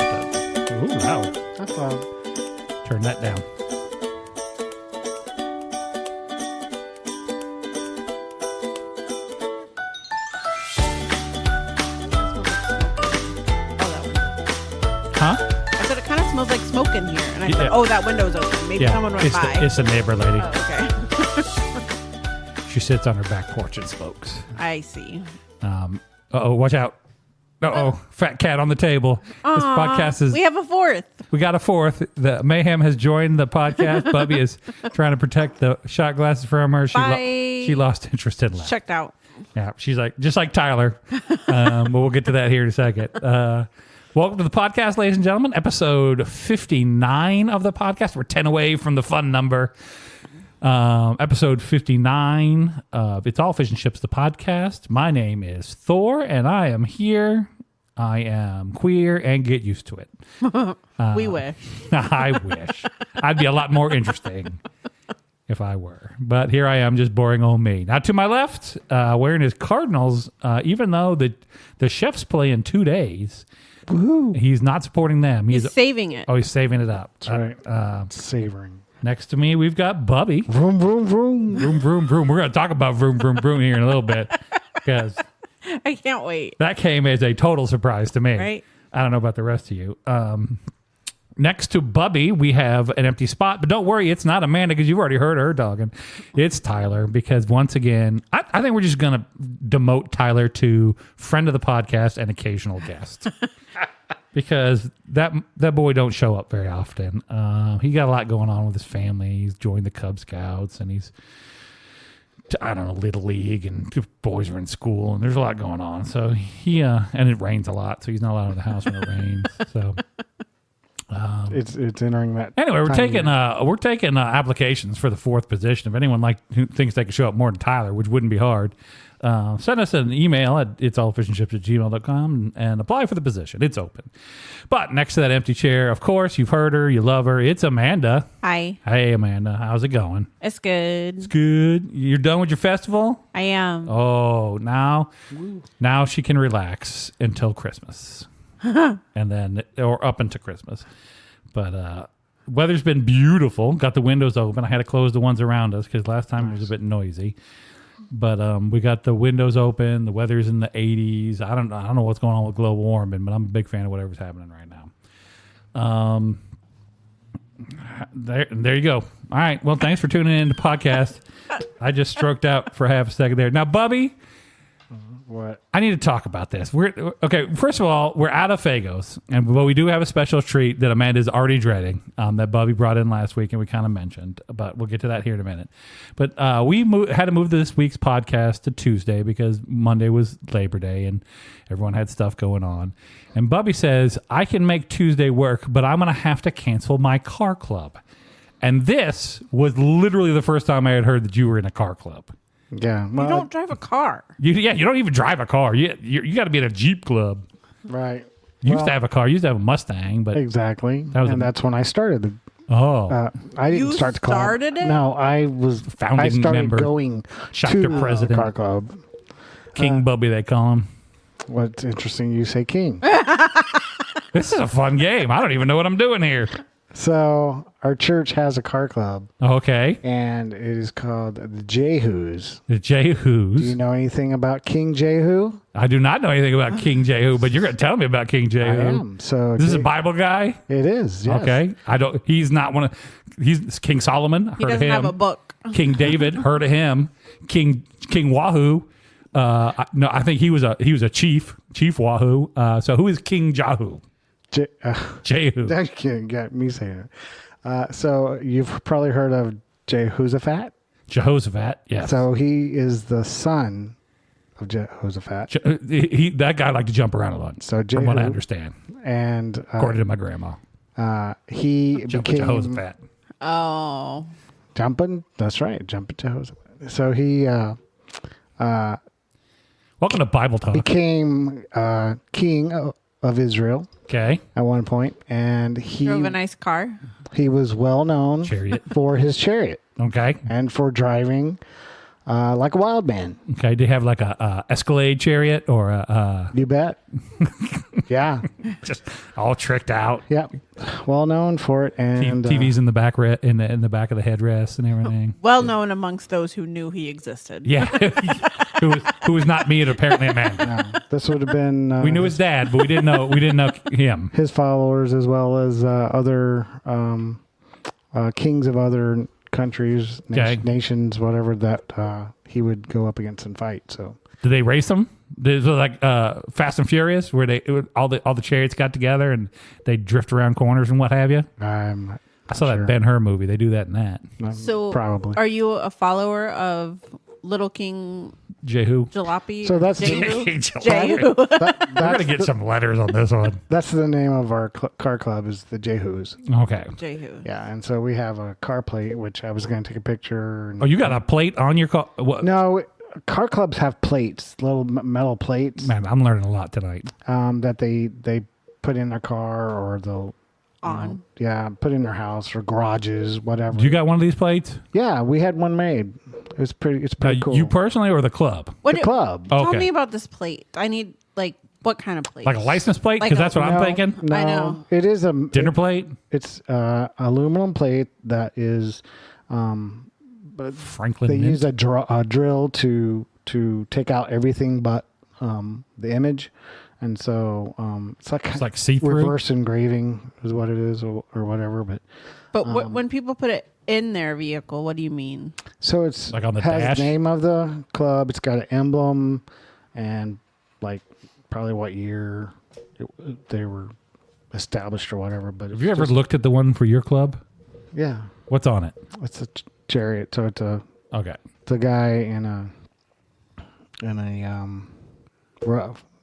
Ooh, loud. That's loud. Turn that down. Huh? I said it kind of smells like smoke in here. And I said, oh, that window's open. Maybe someone went by. It's the neighbor lady. Oh, okay. She sits on her back porch and smokes. I see. Uh-oh, watch out. Uh-oh, fat cat on the table. This podcast is... We have a fourth. We got a fourth. The Mayhem has joined the podcast. Bubby is trying to protect the shot glasses from her. She lost interest in life. Checked out. Yeah, she's like, just like Tyler. But we'll get to that here in a second. Welcome to the podcast, ladies and gentlemen. Episode 59 of the podcast. We're 10 away from the fun number. Episode 59 of It's All Fish and Chips, the podcast. My name is Thor, and I am here. I am queer and get used to it. We wish. I wish. I'd be a lot more interesting if I were. But here I am, just boring old me. Now, to my left, wearing his Cardinals, even though the Chefs play in 2 days, Woo-hoo. He's not supporting them. He's saving it. Oh, he's saving it up. That's right. Savoring. Next to me, we've got Bubby. Vroom, vroom, vroom. Vroom, vroom, vroom. We're going to talk about vroom, vroom, vroom here in a little bit because I can't wait. that came as a total surprise to me. Right? I don't know about the rest of you. Next to Bubby, we have an empty spot. But don't worry, it's not Amanda because you've already heard her dogging. It's Tyler because once again, I think we're just going to demote Tyler to friend of the podcast and occasional guest. Because that boy don't show up very often. He got a lot going on with his family. He's joined the Cub Scouts and he's, I don't know, Little League, and the boys are in school and there's a lot going on. So he, and it rains a lot, so he's not allowed out of the house when it rains. So it's entering that. anyway, we're taking applications for the fourth position. If anyone who thinks they can show up more than Tyler, which wouldn't be hard, send us an email at itsallfishandships@gmail.com and apply for the position. It's open. But next to that empty chair, of course, you've heard her, you love her. It's Amanda. Hi. Hey, Amanda. How's it going? It's good. It's good. You're done with your festival? I am. Oh, now she can relax until Christmas. And then, or up into Christmas. But weather's been beautiful. Got the windows open. I had to close the ones around us because last time it was a bit noisy. But we got the windows open. The weather's in the 80s. I don't know what's going on with global warming, but I'm a big fan of whatever's happening right now. There you go. All right. Well, thanks for tuning in to the podcast. I just stroked out for half a second there. Now, Bubby. What? I need to talk about this. Okay. First of all, we're out of Fagos, but we do have a special treat that Amanda's already dreading that Bubby brought in last week, and we kind of mentioned, but we'll get to that here in a minute. But we had to move this week's podcast to Tuesday because Monday was Labor Day, and everyone had stuff going on. And Bubby says, I can make Tuesday work, but I'm going to have to cancel my car club. And this was literally the first time I had heard that you were in a car club. Yeah. Well, You don't drive a car. You don't even drive a car. You got to be in a Jeep club. right. You used to have a car. You used to have a Mustang, but Exactly. That's when I started. oh, I didn't You start the club. started it? No, I Founding started member, going chapter to president. the car club. King Bubby, they call him. What's interesting, you say king. This is a fun game. I don't even know what I'm doing here. So our church has a car club, Okay, and it is called the Jehus. the Jehus. Do you know anything about King Jehu? I do not know anything about King Jehu, but you're going to tell me about King Jehu. I am. So This is a Bible guy. It is. Yes. Okay, I don't. He's not one of. He's King Solomon. He Heard of doesn't him. have a book. King David, heard of him. King Wahoo. No, I think he was a chief Wahoo. So who is King Jehu? Jehu. That can't get me saying it. So you've probably heard of Jehoshaphat. Jehoshaphat. Yes. So he is the son of Jehoshaphat. That guy liked to jump around a lot. So from what I Jehu- understand, And according to my grandma, he jumping became Jehoshaphat. Oh. jumping. That's right, jumping Jehoshaphat. So he Welcome to Bible Talk. became king of Israel Okay. at one point, and he Drove a nice car. was well known Chariot. for his chariot Okay. and for driving like a wild man. Okay. Do you have like a Escalade chariot or a You bet. Yeah. just all tricked out. Yep, well known for it, and TV's in the back in the back of the headrest and everything. Well known amongst those who knew he existed. Yeah, who was not me and apparently Amanda. no, this would have been. We knew his dad, but we didn't know him. His followers, as well as other kings of other countries, nations, whatever that he would go up against and fight. So, did they race them? Was it like Fast and Furious, where all the chariots got together and they drift around corners and what have you? I'm. I saw that Ben-Hur movie. They do that in that. So probably. Are you a follower of Little King Jehu? Jalopy? So that's Jehu. Jehu. We're gonna get some letters on this one. That's the name of our car club, is the Jehus. Okay. Jehu. Yeah, and so we have a car plate, which I was going to take a picture. And, Oh, you got a plate on your car? What? no, car clubs have plates, little metal plates. Man, I'm learning a lot tonight. That they put in their car, or they'll put in their house or garages, whatever. You got one of these plates? Yeah, we had one made. It's pretty cool. You personally or the club? The club. Oh, Tell okay. me about this plate. I need what kind of plate? Like a license plate? Like Because that's what I'm thinking. No, I know. it is a Dinner plate? It's aluminum plate that is. Franklin They Mint? use a drill to take out everything but the image, and so it's like see-through? reverse engraving is what it is, or whatever. But when people put it in their vehicle, what do you mean? so it's Like on the has dash? the name of the club. It's got an emblem, and probably what year they were established or whatever. But Have you ever looked at the one for your club? Yeah, What's on it? it's a chariot. So it's a Okay. guy in a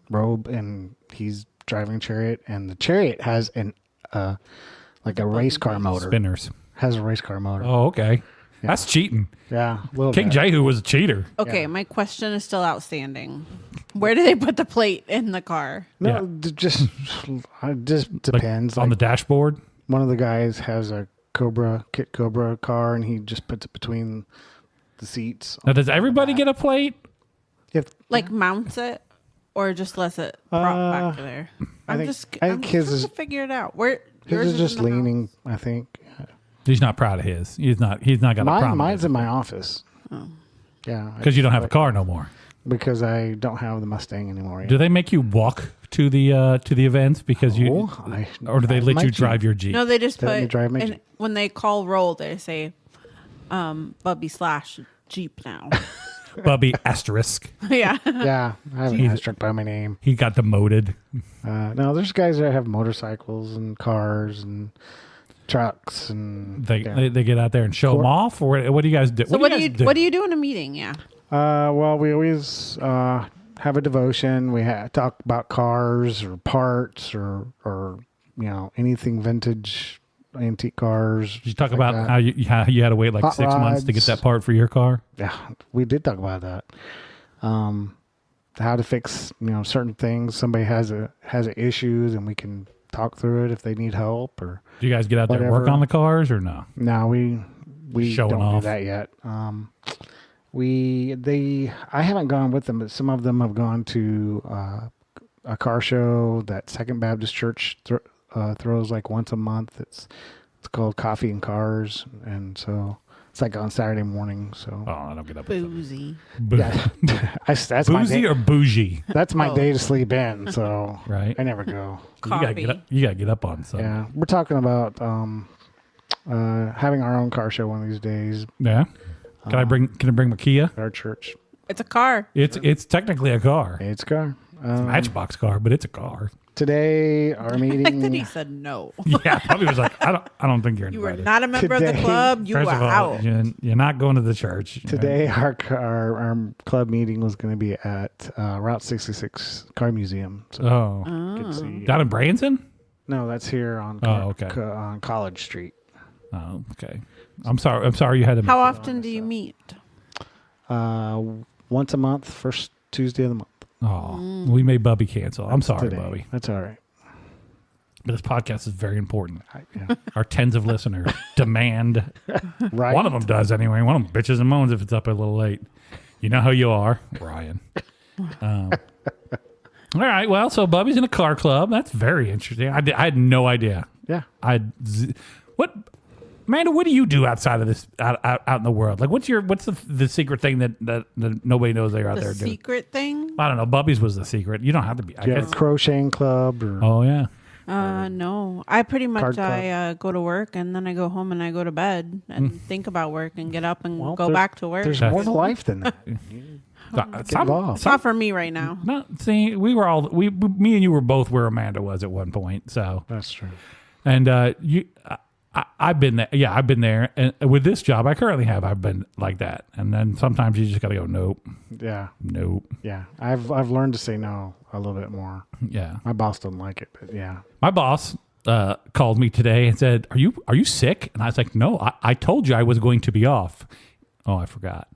robe, and he's driving a chariot, and the chariot has a race car motor. Spinners. Has a race car motor. Oh, okay. That's cheating. Yeah, a little King bit. Jehu was a cheater. Okay, my question is still outstanding. Where do they put the plate in the car? No, Yeah. it just depends. On the dashboard? One of the guys has a Kit Cobra car, and he just puts it between the seats. Now, does everybody get a plate? If Mounts it, or just lets it prop back to there? I I'm think just his trying is to figure it out. Where his yours is just in the leaning. house? I think He's not proud of his. He's not got a problem. mine's in my office. Oh. Yeah, Because you don't have a car no more. because I don't have the Mustang anymore. Yet. Do they make you walk to the events because you, or do they let you drive your Jeep? No, they just They let me put drive my and Jeep. when they call roll, they say, Bubby / Jeep now. Bubby asterisk. Yeah. Yeah, I have an asterisk by my name. He got demoted. No, there's guys that have motorcycles and cars and trucks, and They get out there and show them off, or what do you guys do? So what do you do in a meeting? Yeah. Well, we always have a devotion. We talk about cars or parts or anything vintage, antique cars. Did you talk about how you had to wait like Hot 6 months to get rods. that part for your car? Yeah, we did talk about that. How to fix certain things. Somebody has issues, and we can talk through it if they need help. Or Do you guys get out there and work Whatever. on the cars or no? no, we Showing don't off. do that yet. I haven't gone with them, but some of them have gone to a car show that Second Baptist Church throws like once a month. It's called Coffee and Cars, and so it's like on Saturday morning. So Oh, I don't get up. Boozy. yeah, that's my Boozy day. or bougie? That's my day to sleep in. So Right. I never go. Coffee. You gotta get up on something. Yeah, we're talking about having our own car show one of these days Yeah. Can I bring my Kia? at our church. It's a car. It's technically a car. It's a car. Matchbox car, but it's a car. Today, our Then he meeting. said no. Yeah, probably was like, I don't think you're You were invited. not a member of the Today- club. You First were of all, out. you're not going to the church. Today, our club meeting was going to be at Route 66 Car Museum. So Oh, you could see. down in Branson? No, that's here on okay. on College Street. Oh, okay. I'm sorry you had to. How often do you meet? Once a month, first Tuesday of the month. Oh, we made Bubby cancel. I'm sorry, Today. Bubby. That's all right. But this podcast is very important. Yeah. Our tens of listeners demand. Right. One of them does anyway. One of them bitches and moans if it's up a little late. You know how you are, Ryan. All right. Well, so Bubby's in a car club. That's very interesting. I had no idea. Yeah. What, Amanda? What do you do outside of this, out in the world? Like, what's the secret thing that nobody knows they're out The there doing? secret thing? I don't know. Bubby's was the secret. You don't have to be. I Do you guess. have a crocheting club or Oh yeah. No. I pretty much Card club? go to work and then I go home and I go to bed and think about work and get up and Well, go back to work. There's more to life than that. Get involved. It's not for me right now. No, see, me and you were both where Amanda was at one point. So, That's true. and I've been there. Yeah, I've been there. And with this job I currently have, I've been like that. And then sometimes you just got to go, nope, Yeah. nope. Yeah. I've learned to say no a little bit more. Yeah. My boss doesn't like it, but yeah. My boss called me today and said, "Are you sick?" And I was like, "No, I told you I was going to be off." Oh, I forgot.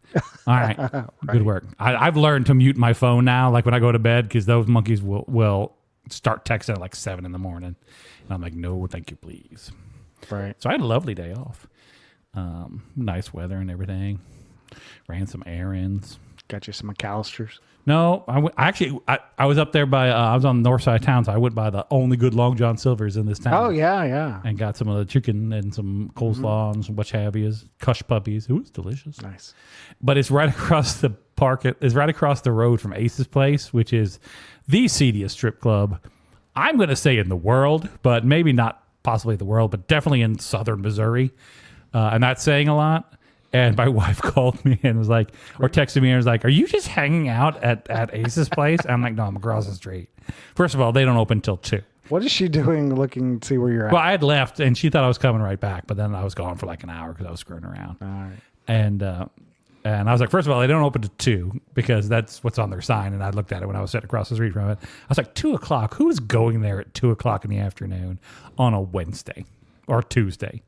All right, good work. I've learned to mute my phone now, like when I go to bed, because those monkeys will start texting at like 7 a.m. And I'm like, "No, thank you, please." Right. So I had a lovely day off. Nice weather and everything. Ran some errands. Got you some McAllisters. No, I was up there by, I was on the north side of town, so I went by the only good Long John Silver's in this town. Oh, yeah. And got some of the chicken and some coleslaw and some what have yous, Kush puppies. It was delicious. Nice. But it's right across the park. It's right across the road from Ace's Place, which is the seediest strip club, I'm going to say in the world, but maybe not possibly the world, but definitely in southern Missouri. And that's saying a lot. And my wife called me and was like, or texted me and was like, "Are you just hanging out at Ace's Place?" And I'm like, "No, I'm across the street." First of all, they don't open till 2. What is she doing looking to see where you're at? Well, I had left and she thought I was coming right back, but then I was gone for like an hour because I was screwing around. All right. And I was like, first of all, they don't open to 2 because that's what's on their sign. And I looked at it when I was sitting across the street from it. I was like, 2 o'clock? Who is going there at 2 o'clock in the afternoon on a Wednesday or Tuesday?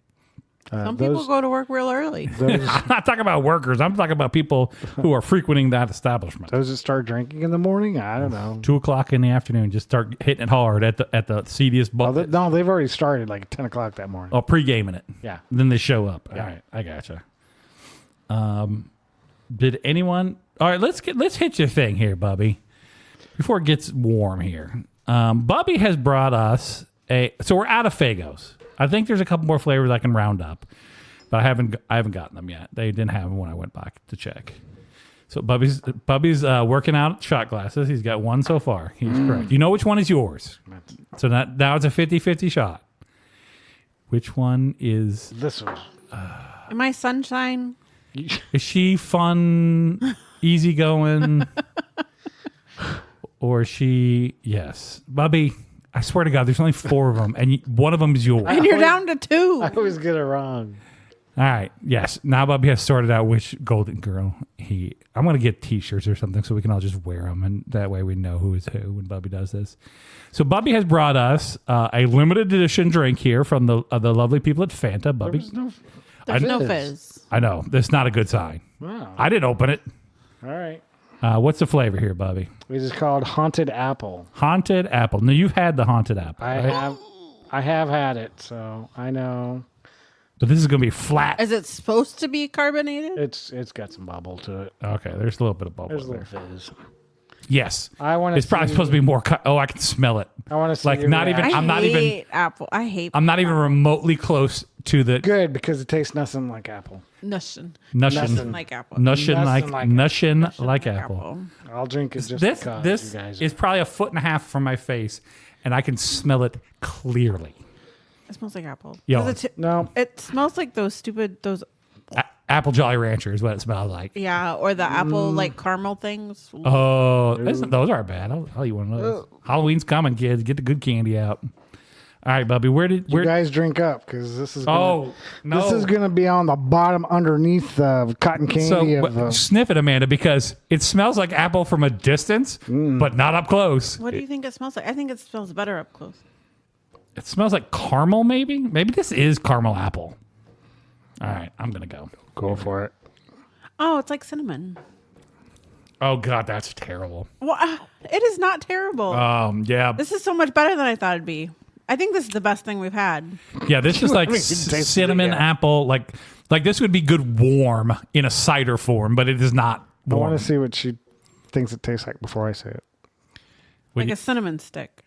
Some people go to work real early. Those, I'm not talking about workers. I'm talking about people who are frequenting that establishment. those that start drinking in the morning? I don't know. 2 o'clock in the afternoon, just start hitting it hard at the seediest Oh, bar. no, they've already started like 10 o'clock that morning. Oh, pre-gaming it. Yeah. Then they show up. Yeah. All right, I gotcha. Did anyone? All right, let's hit your thing here, Bubby. Before it gets warm here, Bubby has brought us so we're out of Fagos. I think there's a couple more flavors I can round up, but I haven't gotten them yet. They didn't have them when I went back to check. So Bubby's working out shot glasses. He's got one so far. He's correct. You know which one is yours. So now it's a 50-50 shot. Which one is? This one. Am I sunshine? Is she fun, easygoing, or is she? Yes, Bubby. I swear to God, there's only 4 of them, and one of them is yours. And you're down to 2. I always get it wrong. All right. Yes. Now Bubby has sorted out which golden girl I'm going to get T-shirts or something so we can all just wear them, and that way we know who is who when Bubby does this. So Bubby has brought us a limited edition drink here from the lovely people at Fanta. Bubby, There's no fizz. I know that's not a good sign. Wow. I didn't open it. All right. What's the flavor here, Bubby? It is called Haunted Apple. Haunted apple. Now you've had the haunted apple. Right? I have had it, so I know. But this is going to be flat. Is it supposed to be carbonated? It's got some bubble to it. Okay, there's a little bit of bubble There's a there. little fizz. Yes. I want to. It's probably supposed to be more. I can smell it. I want to see like your not even. reaction. I'm not even. hate apple. I hate. I'm not even remotely close to the Good because it tastes nothing like apple. Nushin. nushin Like apple. nushin like apple. I'll drink it just This because you guys. is probably 1.5 foot from my face, and I can smell it clearly. It smells like apple. Yo. Does it, No. it smells like those Apple Jolly Rancher is what it smells like. yeah, or the apple like caramel things. Oh, those aren't bad. I'll eat one of those. Halloween's coming, kids. Get the good candy out. All right, Bubby. You guys drink up because this is. Oh, no. This is gonna be on the bottom underneath the cotton candy. So sniff it, Amanda, because it smells like apple from a distance, but not up close. What do you think it smells like? I think it smells better up close. It smells like caramel, maybe. Maybe this is caramel apple. All right, I'm gonna go. Go for it. Oh, it's like cinnamon. Oh God, that's terrible. Well, it is not terrible. Yeah, This is so much better than I thought it'd be. I think this is the best thing we've had. yeah. This is like It tastes cinnamon good, yeah. apple. Like this would be good warm in a cider form, but it is not I warm. want to see what she thinks it tastes like before I say it. Like a cinnamon stick.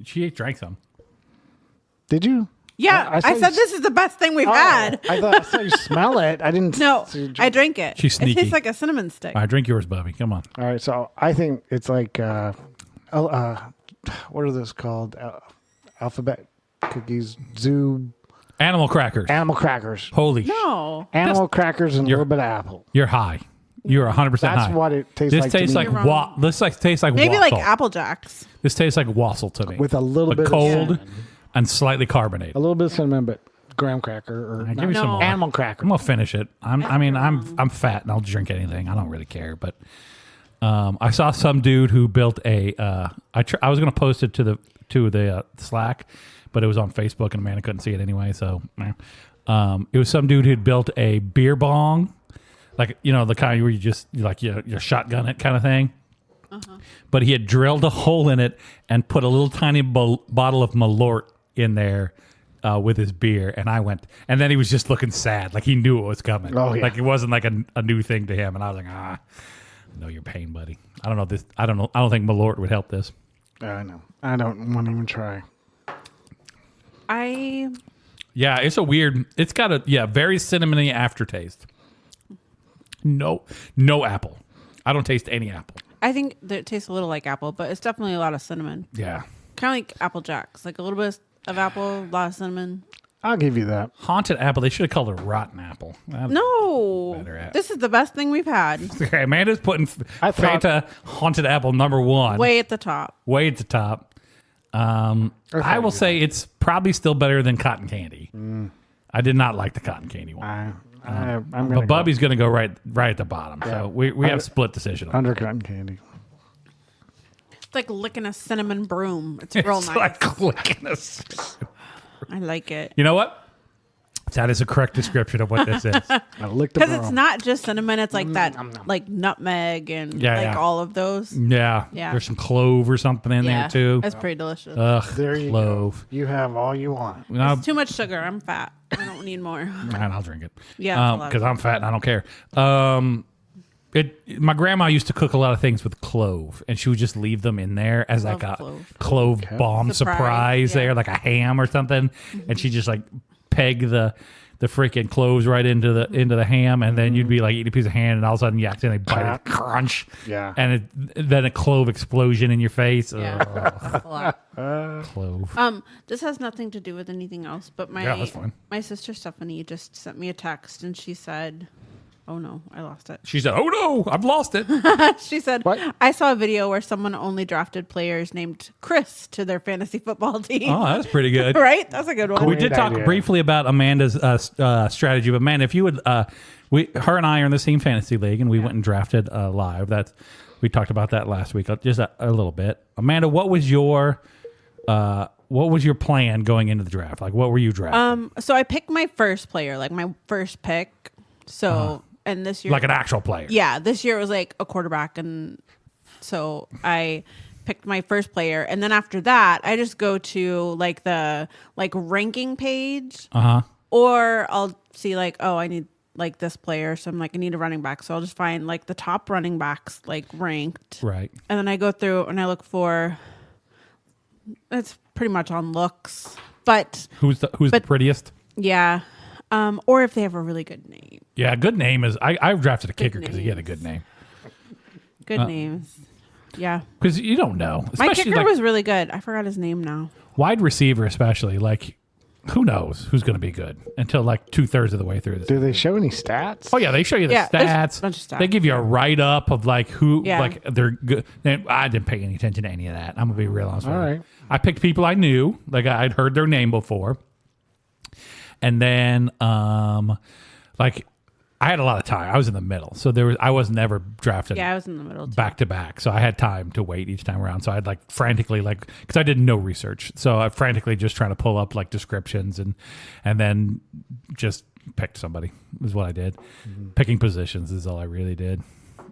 She drank some. Did you? Yeah, I said this is the best thing we've had. I saw you smell it. I didn't. No, I drank it. She's sneaky. It tastes like a cinnamon stick. All right, drink yours, Bubby. Come on. All right, so I think it's like, what are those called? Alphabet cookies, zoo. Animal crackers. Animal crackers. Holy No. Animal crackers and a little bit of apple. You're high. You're 100% high. That's what it tastes like. This tastes to me. like This tastes like Maybe wassail. like Apple Jacks. This tastes like wassail to me. With a little but bit cold of cinnamon. and slightly carbonated. A little bit of cinnamon, but graham cracker or Give me some more. animal cracker. I'm gonna finish it. I'm fat and I'll drink anything. I don't really care. But I saw some dude who built a. I was gonna post it to the Slack, but it was on Facebook and Amanda couldn't see it anyway. So it was some dude who'd built a beer bong, like the kind where you just you shotgun it kind of thing. But he had drilled a hole in it and put a little tiny bottle of Malort in there. With his beer, and I went, and then he was just looking sad, like he knew it was coming. Oh, yeah. Like it wasn't like a new thing to him, and I was like, I know your pain, buddy. I don't know this. I don't know. I don't think Malort would help this. I know. I don't want to even try. Yeah, it's a weird. It's got a very cinnamony aftertaste. No apple. I don't taste any apple. I think that it tastes a little like apple, but it's definitely a lot of cinnamon. Yeah. Kind of like Apple Jacks, like a little bit of apple, a lot of cinnamon. I'll give you that. Haunted apple. They should have called it rotten apple. No, this is the best thing we've had. Okay, Amanda's putting Fanta haunted apple #1. Way at the top. Way at the top. I will say it's probably still better than cotton candy. I did not like the cotton candy one. But Bubby's going to go right at the bottom. Yeah. So we have split decision. Under cotton candy. It's like licking a cinnamon broom. It's real nice. Like licking a I like it. You know what? That is a correct description of what this is. Because it's not just cinnamon. It's like that, like nutmeg and all of those. Yeah. There's some clove or something in there too. That's pretty delicious. There you clove. go. You have all you want. It's too much sugar. I'm fat. I don't need more. And I'll drink it. Yeah. Because I'm fat and I don't care. My grandma used to cook a lot of things with clove, and she would just leave them in there as like a clove bomb surprise there, like a ham or something. Mm-hmm. And she just like peg the freaking cloves right into the ham, and then you'd be like eating a piece of ham, and all of a sudden you accidentally bite it, crunch, and then a clove explosion in your face. Yeah. Clove. This has nothing to do with anything else, but that's fine. My sister Stephanie just sent me a text, and she said, "Oh no, I lost it." She said, "Oh no, I've lost it." She said, "What?" I saw a video where someone only drafted players named Chris to their fantasy football team. Oh, that's pretty good. Right? That's a good one. We did talk briefly about Amanda's strategy, but Amanda, if you would, her and I are in the same fantasy league, and we went and drafted live. We talked about that last week, just a little bit. Amanda, what was your plan going into the draft? Like, what were you drafting? So I picked my first player, like my first pick. So. And this year, like an actual player. Yeah, this year it was like a quarterback, and so I picked my first player, and then after that, I just go to like the ranking page, or I'll see like, oh, I need like this player, so I'm like, I need a running back, so I'll just find like the top running backs like ranked, right? And then I go through and I look for. It's pretty much on looks, but who's the prettiest? Yeah. Or if they have a really good name. Yeah, good name is. I drafted a kicker because he had a good name. Good names. Yeah. Because you don't know. My kicker was really good. I forgot his name now. Wide receiver, especially. Like, who knows who's going to be good until like 2/3 of the way through this. Do they show any stats? Oh, yeah. They show you the stats. A bunch of stats. They give you a write-up of like who, like they're good. I didn't pay any attention to any of that. I'm going to be real honest with you. Right. I picked people I knew. Like, I'd heard their name before. And then, like, I had a lot of time. I was in the middle, so I was never drafted. Yeah, I was in the middle back to back, so I had time to wait each time around. So I'd like frantically, like, because I did no research, so I frantically just trying to pull up like descriptions and then just picked somebody is what I did. Mm-hmm. Picking positions is all I really did,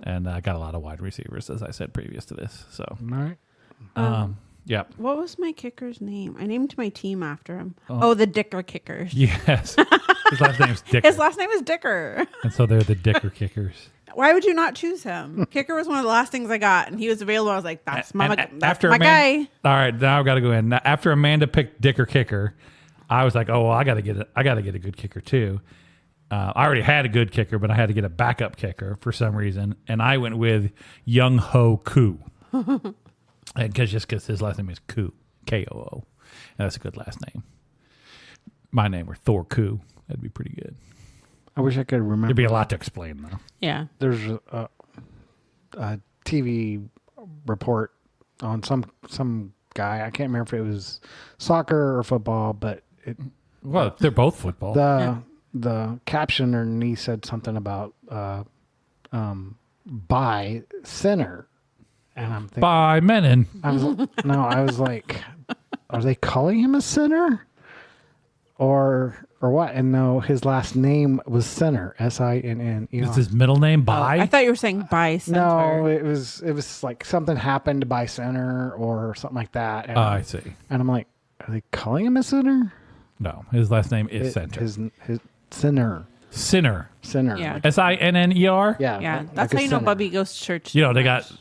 and I got a lot of wide receivers, as I said previous to this. So all right. Yeah. What was my kicker's name? I named my team after him. Oh, the Dicker Kickers. Yes. His last name's Dicker. His last name is Dicker. And so they're the Dicker Kickers. Why would you not choose him? Kicker was one of the last things I got, and he was available. I was like, that's my guy. All right, now I've got to go in. Now, after Amanda picked Dicker Kicker, I was like, oh, well, I got to get a good kicker too. I already had a good kicker, but I had to get a backup kicker for some reason, and I went with Young Ho Koo. And just because his last name is Koo, K-O-O. And that's a good last name. My name were Thor Koo. That'd be pretty good. I wish I could remember. There'd be a lot to explain, though. Yeah. There's a TV report on some guy. I can't remember if it was soccer or football, but Well, they're both football. the caption underneath said something about by center, and I'm thinking By Menon. I was like, are they calling him a sinner, or what? And no, his last name was Sinner, Sinner. Is his middle name By? I thought you were saying by center. No, it was like something happened by Center or something like that. And I see. And I'm like, are they calling him a sinner? No, his last name is Center. His Sinner. Sinner. Sinner. Yeah. Sinner. Yeah. Yeah, like that's a how you know sinner. Bubby goes to church. You know, they got,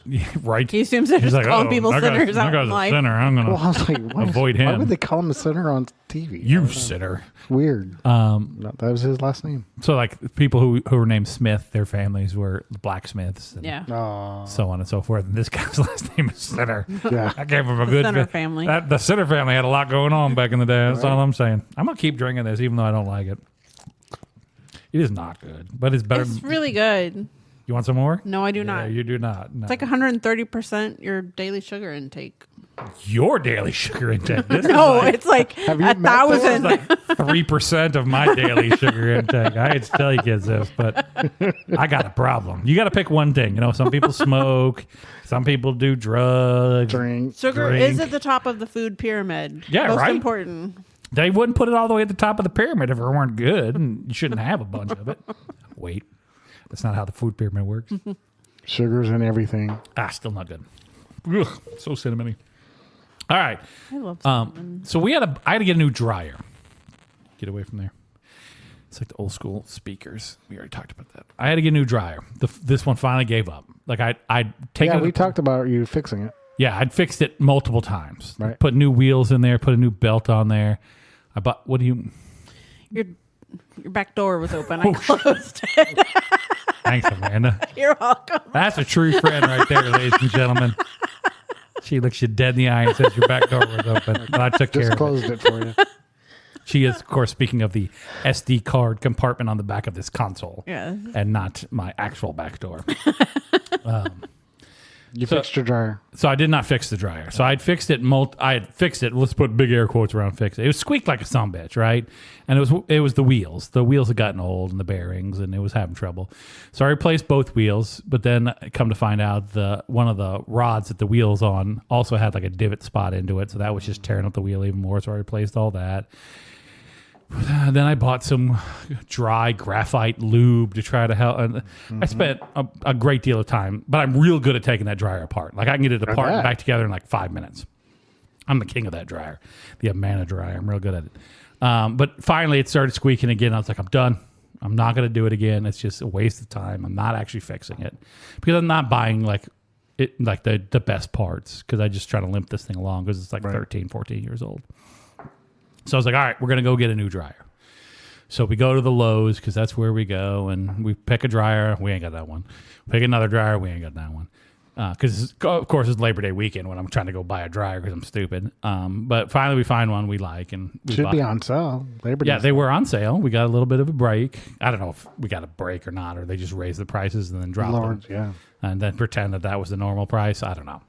right? He assumes they're just calling people sinners out in a life. sinner. I'm going Well, I to was like, avoid Why him. would they call him a sinner on TV? I You don't know. sinner. Weird. No, that was his last name. So, like, people who were named Smith, their families were blacksmiths. And Yeah. Oh, so on and so forth. And this guy's last name is Sinner. yeah. I came from a good Sinner family. The Sinner family had a lot going on back in the day. That's all I'm saying. I'm going to keep drinking this, even though I don't like it. It is not good, but it's better. It's really good. You want some more? No, I do Yeah, not. you do not. No. It's like 130% your daily sugar intake. Your daily sugar intake. This No, is like, it's like Have you met 1,000. like 3% of my daily sugar intake. I hate to tell you kids this, but I got a problem. You got to pick one thing. You know, some people smoke, some people do drugs. Drink. Sugar drink. is at the top of the food pyramid. Yeah, Most right? important. They wouldn't put it all the way at the top of the pyramid if it weren't good, and you shouldn't have a bunch of it. Wait, that's not how the food pyramid works. Sugars and everything. Still not good. Ugh, so cinnamony. All right. I love cinnamon. So I had to get a new dryer. Get away from there. It's like the old school speakers. We already talked about that. I had to get a new dryer. This one finally gave up. Like I'd taken. Yeah, we talked about you fixing it. Yeah, I'd fixed it multiple times. Right. Put new wheels in there. Put a new belt on there. I bought. What do you? Your back door was open. I closed it. Thanks, Amanda. You're welcome. That's a true friend right there, ladies and gentlemen. She looks you dead in the eye and says your back door was open. But I took care Just of closed it for you. it. She is, of course, speaking of the SD card compartment on the back of this console. Yeah. And not my actual back door. You fixed your dryer. So I did not fix the dryer. So I'd fixed it. I had fixed it. Let's put big air quotes around fix it. It was squeaked like a sumbitch, right? And it was the wheels. The wheels had gotten old and the bearings, and it was having trouble. So I replaced both wheels. But then come to find out, one of the rods that the wheel's on also had like a divot spot into it. So that was just tearing up the wheel even more. So I replaced all that. Then I bought some dry graphite lube to try to help. And I spent a great deal of time, but I'm real good at taking that dryer apart. Like I can get it apart and back together in like 5 minutes. I'm the king of that dryer, the Amana dryer. I'm real good at it. But finally it started squeaking again. I was like, I'm done. I'm not going to do it again. It's just a waste of time. I'm not actually fixing it because I'm not buying like the best parts because I just try to limp this thing along because it's like 13, 14 years old. So I was like, all right, we're going to go get a new dryer. So we go to the Lowe's because that's where we go, and we pick a dryer. We ain't got that one. Pick another dryer. We ain't got that one. Because, of course, it's Labor Day weekend when I'm trying to go buy a dryer because I'm stupid. But finally we find one we like. And we Should be on sale. Labor Day. Yeah, they were on sale. We got a little bit of a break. I don't know if we got a break or not, or they just raised the prices and then dropped them. Yeah. And then pretend that was the normal price. I don't know.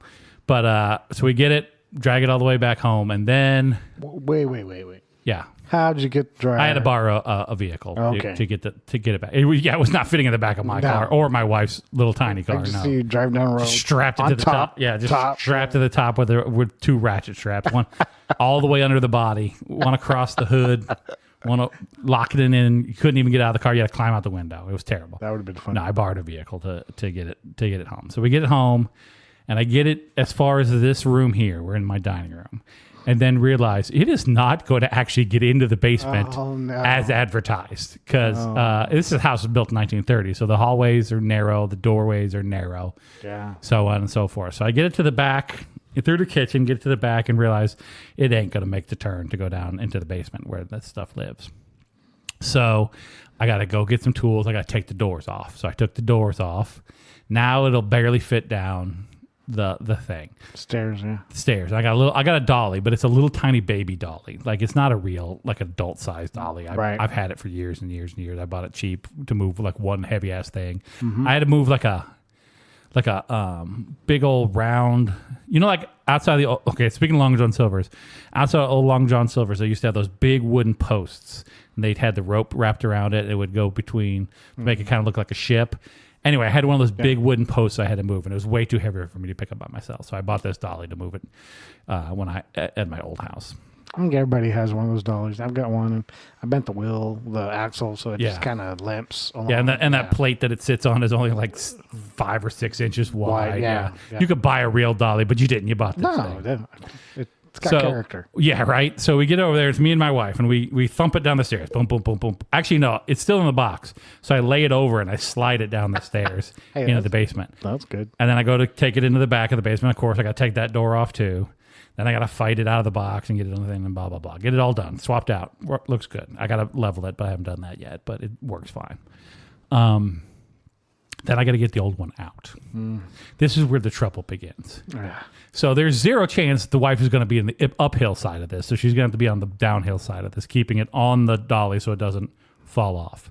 But so we get it. Drag it all the way back home, and then Wait. yeah, How'd you get dryer? I had to borrow a vehicle Okay. to get it back. It was not fitting in the back of my car or my wife's little tiny car. I just No, see you drive down the road. strapped it on to the top. Yeah, just top. strapped to the top with two ratchet straps. One all the way under the body, one across the hood, one lock it in. You couldn't even get out of the car. You had to climb out the window. It was terrible. That would have been fun. No, I borrowed a vehicle to get it home. So we get it home, and I get it as far as this room here. We're in my dining room, and then realize it is not going to actually get into the basement no. as advertised. Because this house was built in 1930, so the hallways are narrow, the doorways are narrow, so on and so forth. So I get it to the back, through the kitchen, get it to the back, and realize it ain't going to make the turn to go down into the basement where that stuff lives. So I got to go get some tools. I got to take the doors off. So I took the doors off. Now it'll barely fit down the thing. Stairs. I got a dolly, but it's a little tiny baby dolly. Like, it's not a real, like, adult sized dolly. I've had it for years and years and years. I bought it cheap to move like one heavy ass thing. I had to move like a big old round, like outside speaking of Long John Silver's, outside of old Long John Silver's, they used to have those big wooden posts, and they'd had the rope wrapped around it. It would go between to make it kind of look like a ship. Anyway, I had one of those big wooden posts I had to move, and it was way too heavy for me to pick up by myself. So I bought this dolly to move it at my old house. I think everybody has one of those dollies. I've got one, and I bent the axle, so it just kind of limps along. Yeah, and that plate that it sits on is only like 5 or 6 inches wide. Yeah. You could buy a real dolly, but you didn't. You bought this thing. It's got character. Yeah, right. So we get over there. It's me and my wife, and we thump it down the stairs. Boom, boom, boom, boom. Actually, no, it's still in the box. So I lay it over, and I slide it down the stairs into the basement. That's good. And then I go to take it into the back of the basement. Of course, I got to take that door off, too. Then I got to fight it out of the box and get it on the thing and blah, blah, blah. Get it all done. Swapped out. Looks good. I got to level it, but I haven't done that yet. But it works fine. Then I got to get the old one out. This is where the trouble begins. So there's zero chance the wife is going to be in the uphill side of this. So she's going to have to be on the downhill side of this, keeping it on the dolly so it doesn't fall off.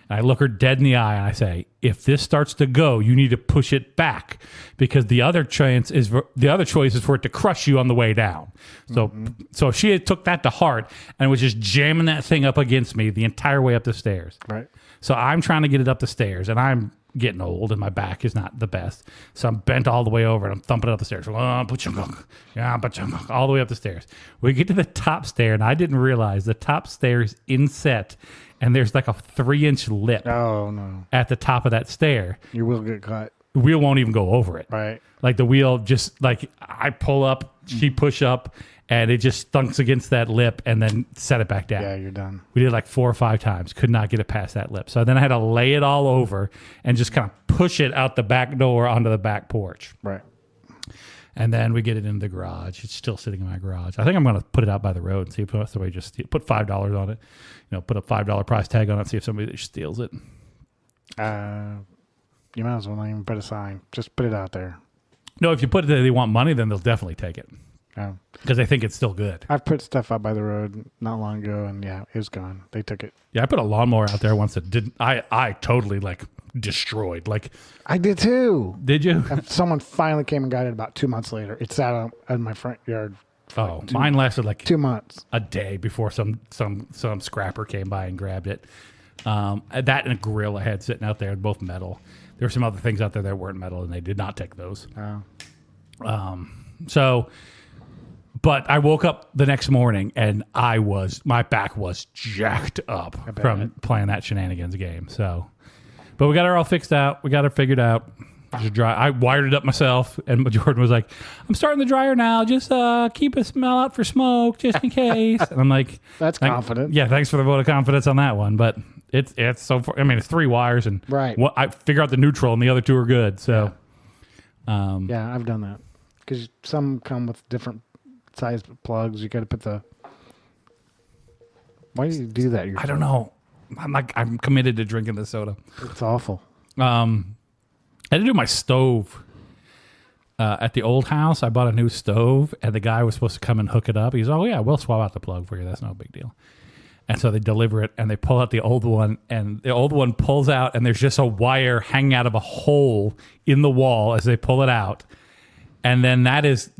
And I look her dead in the eye and I say, if this starts to go, you need to push it back, because the other choice is for it to crush you on the way down. So she took that to heart and was just jamming that thing up against me the entire way up the stairs. Right. So I'm trying to get it up the stairs, and I'm getting old and my back is not the best. So I'm bent all the way over and I'm thumping up the stairs. All the way up the stairs. We get to the top stair, and I didn't realize the top stair's inset, and there's like a 3-inch lip at the top of that stair. Your wheel get caught. The wheel won't even go over it. Right. Like the wheel just, like, I pull up, she push up, and it just thunks against that lip and then set it back down. Yeah, you're done. We did like 4 or 5 times. Could not get it past that lip. So then I had to lay it all over and just kind of push it out the back door onto the back porch. Right. And then we get it into the garage. It's still sitting in my garage. I think I'm going to put it out by the road and see if somebody just put $5 on it. Put a $5 price tag on it, see if somebody steals it. You might as well not even put a sign. Just put it out there. No, if you put it there, they want money, then they'll definitely take it. Because they think it's still good. I've put stuff out by the road not long ago, and it was gone. They took it. Yeah, I put a lawnmower out there once that didn't. I totally destroyed. Like, I did too. Did you? Someone finally came and got it about 2 months later. It sat in my front yard. Mine lasted like 2 months, a day before some scrapper came by and grabbed it. That and a grill I had sitting out there, both metal. There were some other things out there that weren't metal, and they did not take those. But I woke up the next morning and my back was jacked up from playing that shenanigans game. So, but we got her all fixed out. We got her figured out. I wired it up myself, and Jordan was like, "I'm starting the dryer now. Just keep a smell out for smoke, just in case." And I'm like, "That's confident." Yeah, thanks for the vote of confidence on that one. But it's so far. I mean, it's 3 wires, and I figure out the neutral, and the other 2 are good. So, yeah, I've done that because some come with different size plugs. You got to put the. Why do you do that? I don't know. I'm committed to drinking this soda. It's awful. I had to do my stove at the old house. I bought a new stove, and the guy was supposed to come and hook it up. He's, "Oh yeah, we'll swap out the plug for you. That's no big deal." And so they deliver it, and they pull out the old one, and the old one pulls out, and there's just a wire hanging out of a hole in the wall as they pull it out. And then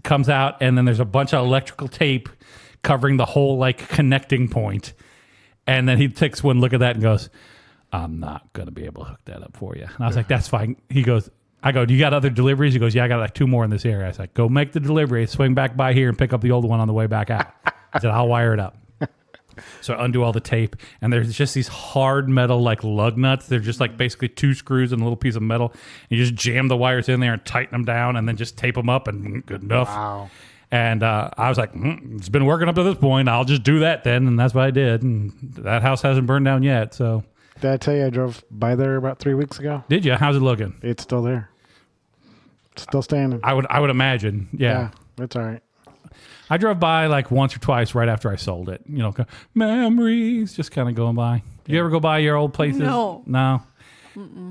comes out, and then there's a bunch of electrical tape covering the whole connecting point. And then he takes one look at that and goes, "I'm not going to be able to hook that up for you." And I was like, "That's fine." He goes, "Do you got other deliveries?" He goes, "Yeah, I got 2 more in this area." I was like, "Go make the delivery, swing back by here and pick up the old one on the way back out." I said, "I'll wire it up." So I undo all the tape, and there's just these hard metal lug nuts. They're just basically 2 screws and a little piece of metal. And you just jam the wires in there and tighten them down, and then just tape them up, and good enough. Wow. And I was like, it's been working up to this point. I'll just do that then. And that's what I did. And that house hasn't burned down yet. So Did I tell you I drove by there about 3 weeks ago? did you? How's it looking? It's still there. It's still standing. I would imagine. Yeah. It's all right. I drove by like once or twice right after I sold it. You know, memories just kind of going by. Do you ever go by your old places? No.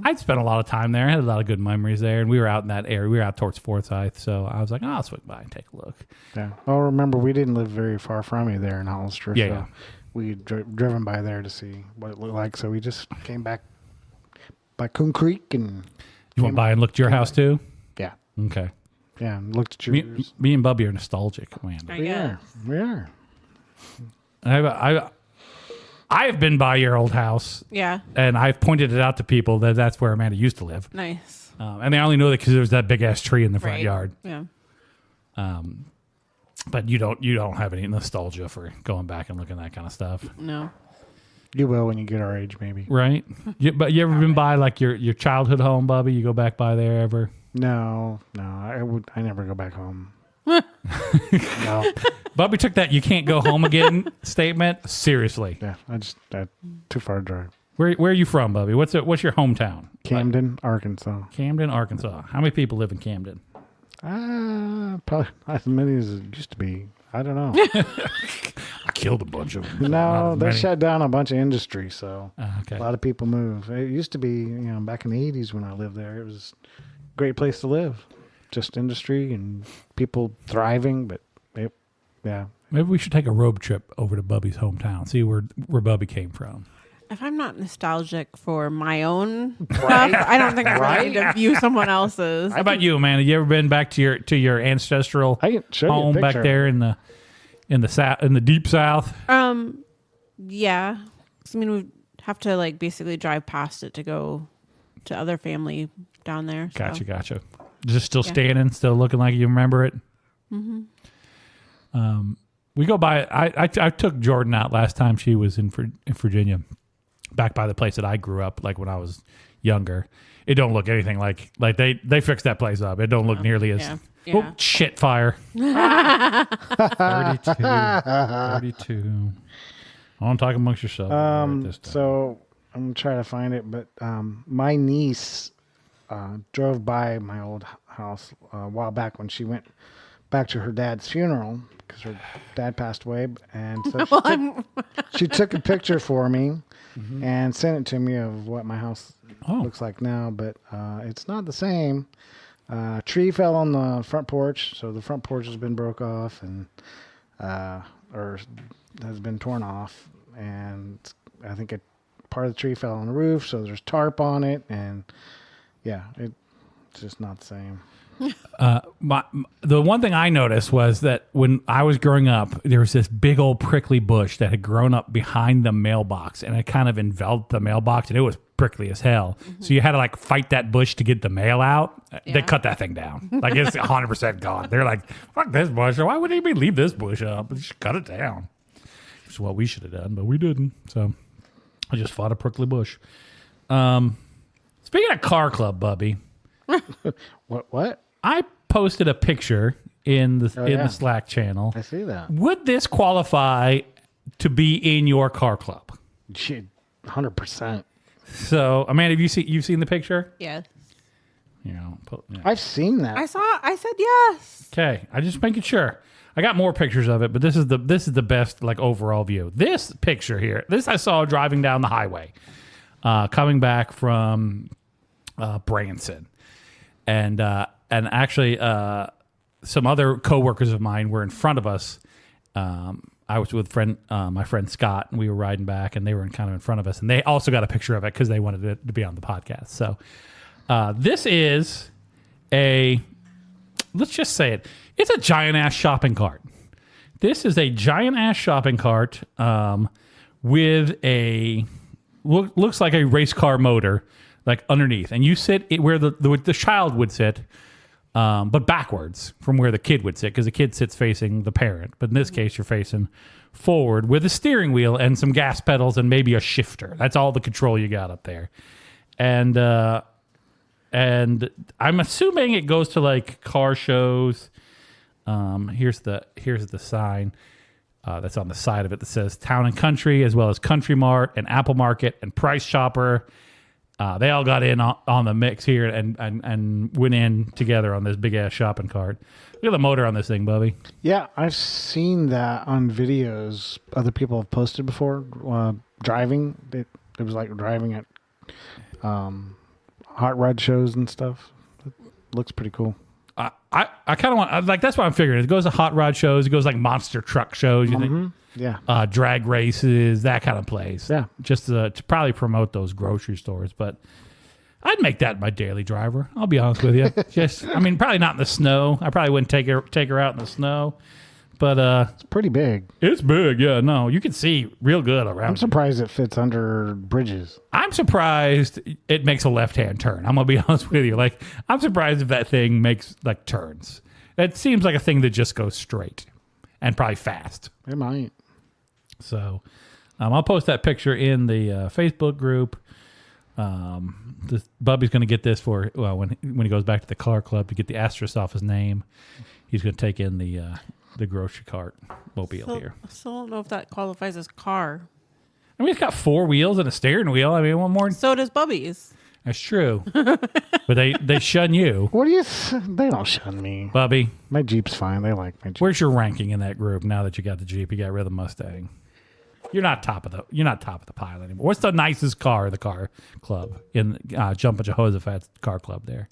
I'd spent a lot of time there. I had a lot of good memories there, and we were out in that area. We were out towards Forsyth, so I was like, I'll swing by and take a look. Yeah. Well, remember, we didn't live very far from you there in Hollister. Yeah, so yeah. we driven by there to see what it looked like. So we just came back by Coon Creek and... You went by and looked at your house too? Yeah. Okay. Yeah, and looked at Me, yours. me and Bubby are nostalgic, man. I We guess. are. We are. I have been by your old house, Yeah. and I've pointed it out to people that that's where Amanda used to live. Nice. And they only know that because there was that big ass tree in the front Right. yard. Yeah. But you don't have any nostalgia for going back and looking at that kind of stuff, No. You will when you get our age, maybe. right? But you ever been by like your childhood home, Bubby? You go back by there ever? No. I never go back home. No. Bubby took that "you can't go home again" statement seriously. Yeah, I too far to drive. Where are you from, Bubby? What's your hometown? Camden, Arkansas. Camden, Arkansas. How many people live in Camden? Probably not as many as it used to be. I don't know. I killed a bunch of them. No, they shut down a bunch of industry, so Okay. a lot of people move. It used to be, back in the 80s when I lived there, it was a great place to live. Just industry and people thriving, but yeah. Maybe we should take a road trip over to Bubby's hometown, see where Bubby came from. If I'm not nostalgic for my own stuff, I don't think I really need to view someone else's. How about you, Amanda? You ever been back to your ancestral I can show you a home back picture. there in the south, in the deep south? Yeah. 'Cause, I mean, we'd have to like basically drive past it to go to other family down there. So. Gotcha. Just still standing, still looking like you remember it. We go by. I took Jordan out last time she was in Virginia, back by the place that I grew up. Like when I was younger, it don't look anything like they fixed that place up. It don't look nearly as. Yeah. Oh Yeah. shit! Fire. 32. I want to talk amongst yourselves. this time. So I'm gonna try to find it, but my niece drove by my old house a while back when she went back to her dad's funeral because her dad passed away, and so she took a picture for me and sent it to me of what my house looks like now, but it's not the same. Tree fell on the front porch, so the front porch has been broke off and or has been torn off, and I think part of the tree fell on the roof, so there's tarp on it, and yeah, it's just not the same. The one thing I noticed was that when I was growing up, there was this big old prickly bush that had grown up behind the mailbox, and it kind of enveloped the mailbox, and it was prickly as hell. So you had to like fight that bush to get the mail out. They Yeah. cut that thing down. Like it's 100% gone. They're like, fuck this bush. Why would anybody leave this bush up? Just cut it down. Which is what we should have done, but we didn't. So I just fought a prickly bush. Speaking of car club, Bubby, What? I posted a picture in the yeah. the Slack channel. I see that. Would this qualify to be in your car club? Shit, 100%. So, Amanda, you've seen the picture? Yeah. Yeah. I've seen that. I said yes. Okay, I just making sure. I got more pictures of it, but this is the best like overall view. This picture here, this I saw driving down the highway, coming back from Branson, and actually some other coworkers of mine were in front of us. I was with my friend Scott, and we were riding back, and they were kind of in front of us, and they also got a picture of it because they wanted it to be on the podcast. So this is let's just say it's a giant ass shopping cart. This is a giant ass shopping cart with looks like a race car motor like underneath, and you sit where the child would sit. But backwards from where the kid would sit, because the kid sits facing the parent. But in this case, you're facing forward with a steering wheel and some gas pedals and maybe a shifter. That's all the control you got up there. And I'm assuming it goes to like car shows. Here's the sign that's on the side of it that says Town and Country, as well as Country Mart and Apple Market and Price Chopper. They all got in on the mix here and went in together on this big ass shopping cart. Look at the motor on this thing, Bubby. Yeah, I've seen that on videos other people have posted before. Driving, it was like driving at hot rod shows and stuff. It looks pretty cool. I kind of want, like, that's what I'm figuring. It goes to hot rod shows. It goes like monster truck shows. You think? Yeah. Drag races, that kind of place. Yeah. Just to probably promote those grocery stores. But I'd make that my daily driver. I'll be honest with you. Probably not in the snow. I probably wouldn't take her out in the snow. But it's pretty big. It's big, yeah. No, you can see real good around. I'm surprised it fits under bridges. I'm surprised it makes a left-hand turn. I'm gonna be honest with you. Like, I'm surprised if that thing makes like turns. It seems like a thing that just goes straight and probably fast. It might. So, I'll post that picture in the Facebook group. Bubby's gonna get this for when he goes back to the car club to get the asterisk off his name. He's gonna take in the grocery cart mobile here. I still don't know if that qualifies as car. I mean, it's got 4 wheels and a steering wheel. I mean, one more. So does Bubby's. That's true. But they shun you. What do you? They don't shun me. Bubby, My Jeep's fine. They like my Jeep. where's your ranking in that group now that you got the Jeep? You got rid of the Mustang. You're not top of the pile anymore. What's the nicest car in the car club in Jumpin' Jehoshaphat's car club there?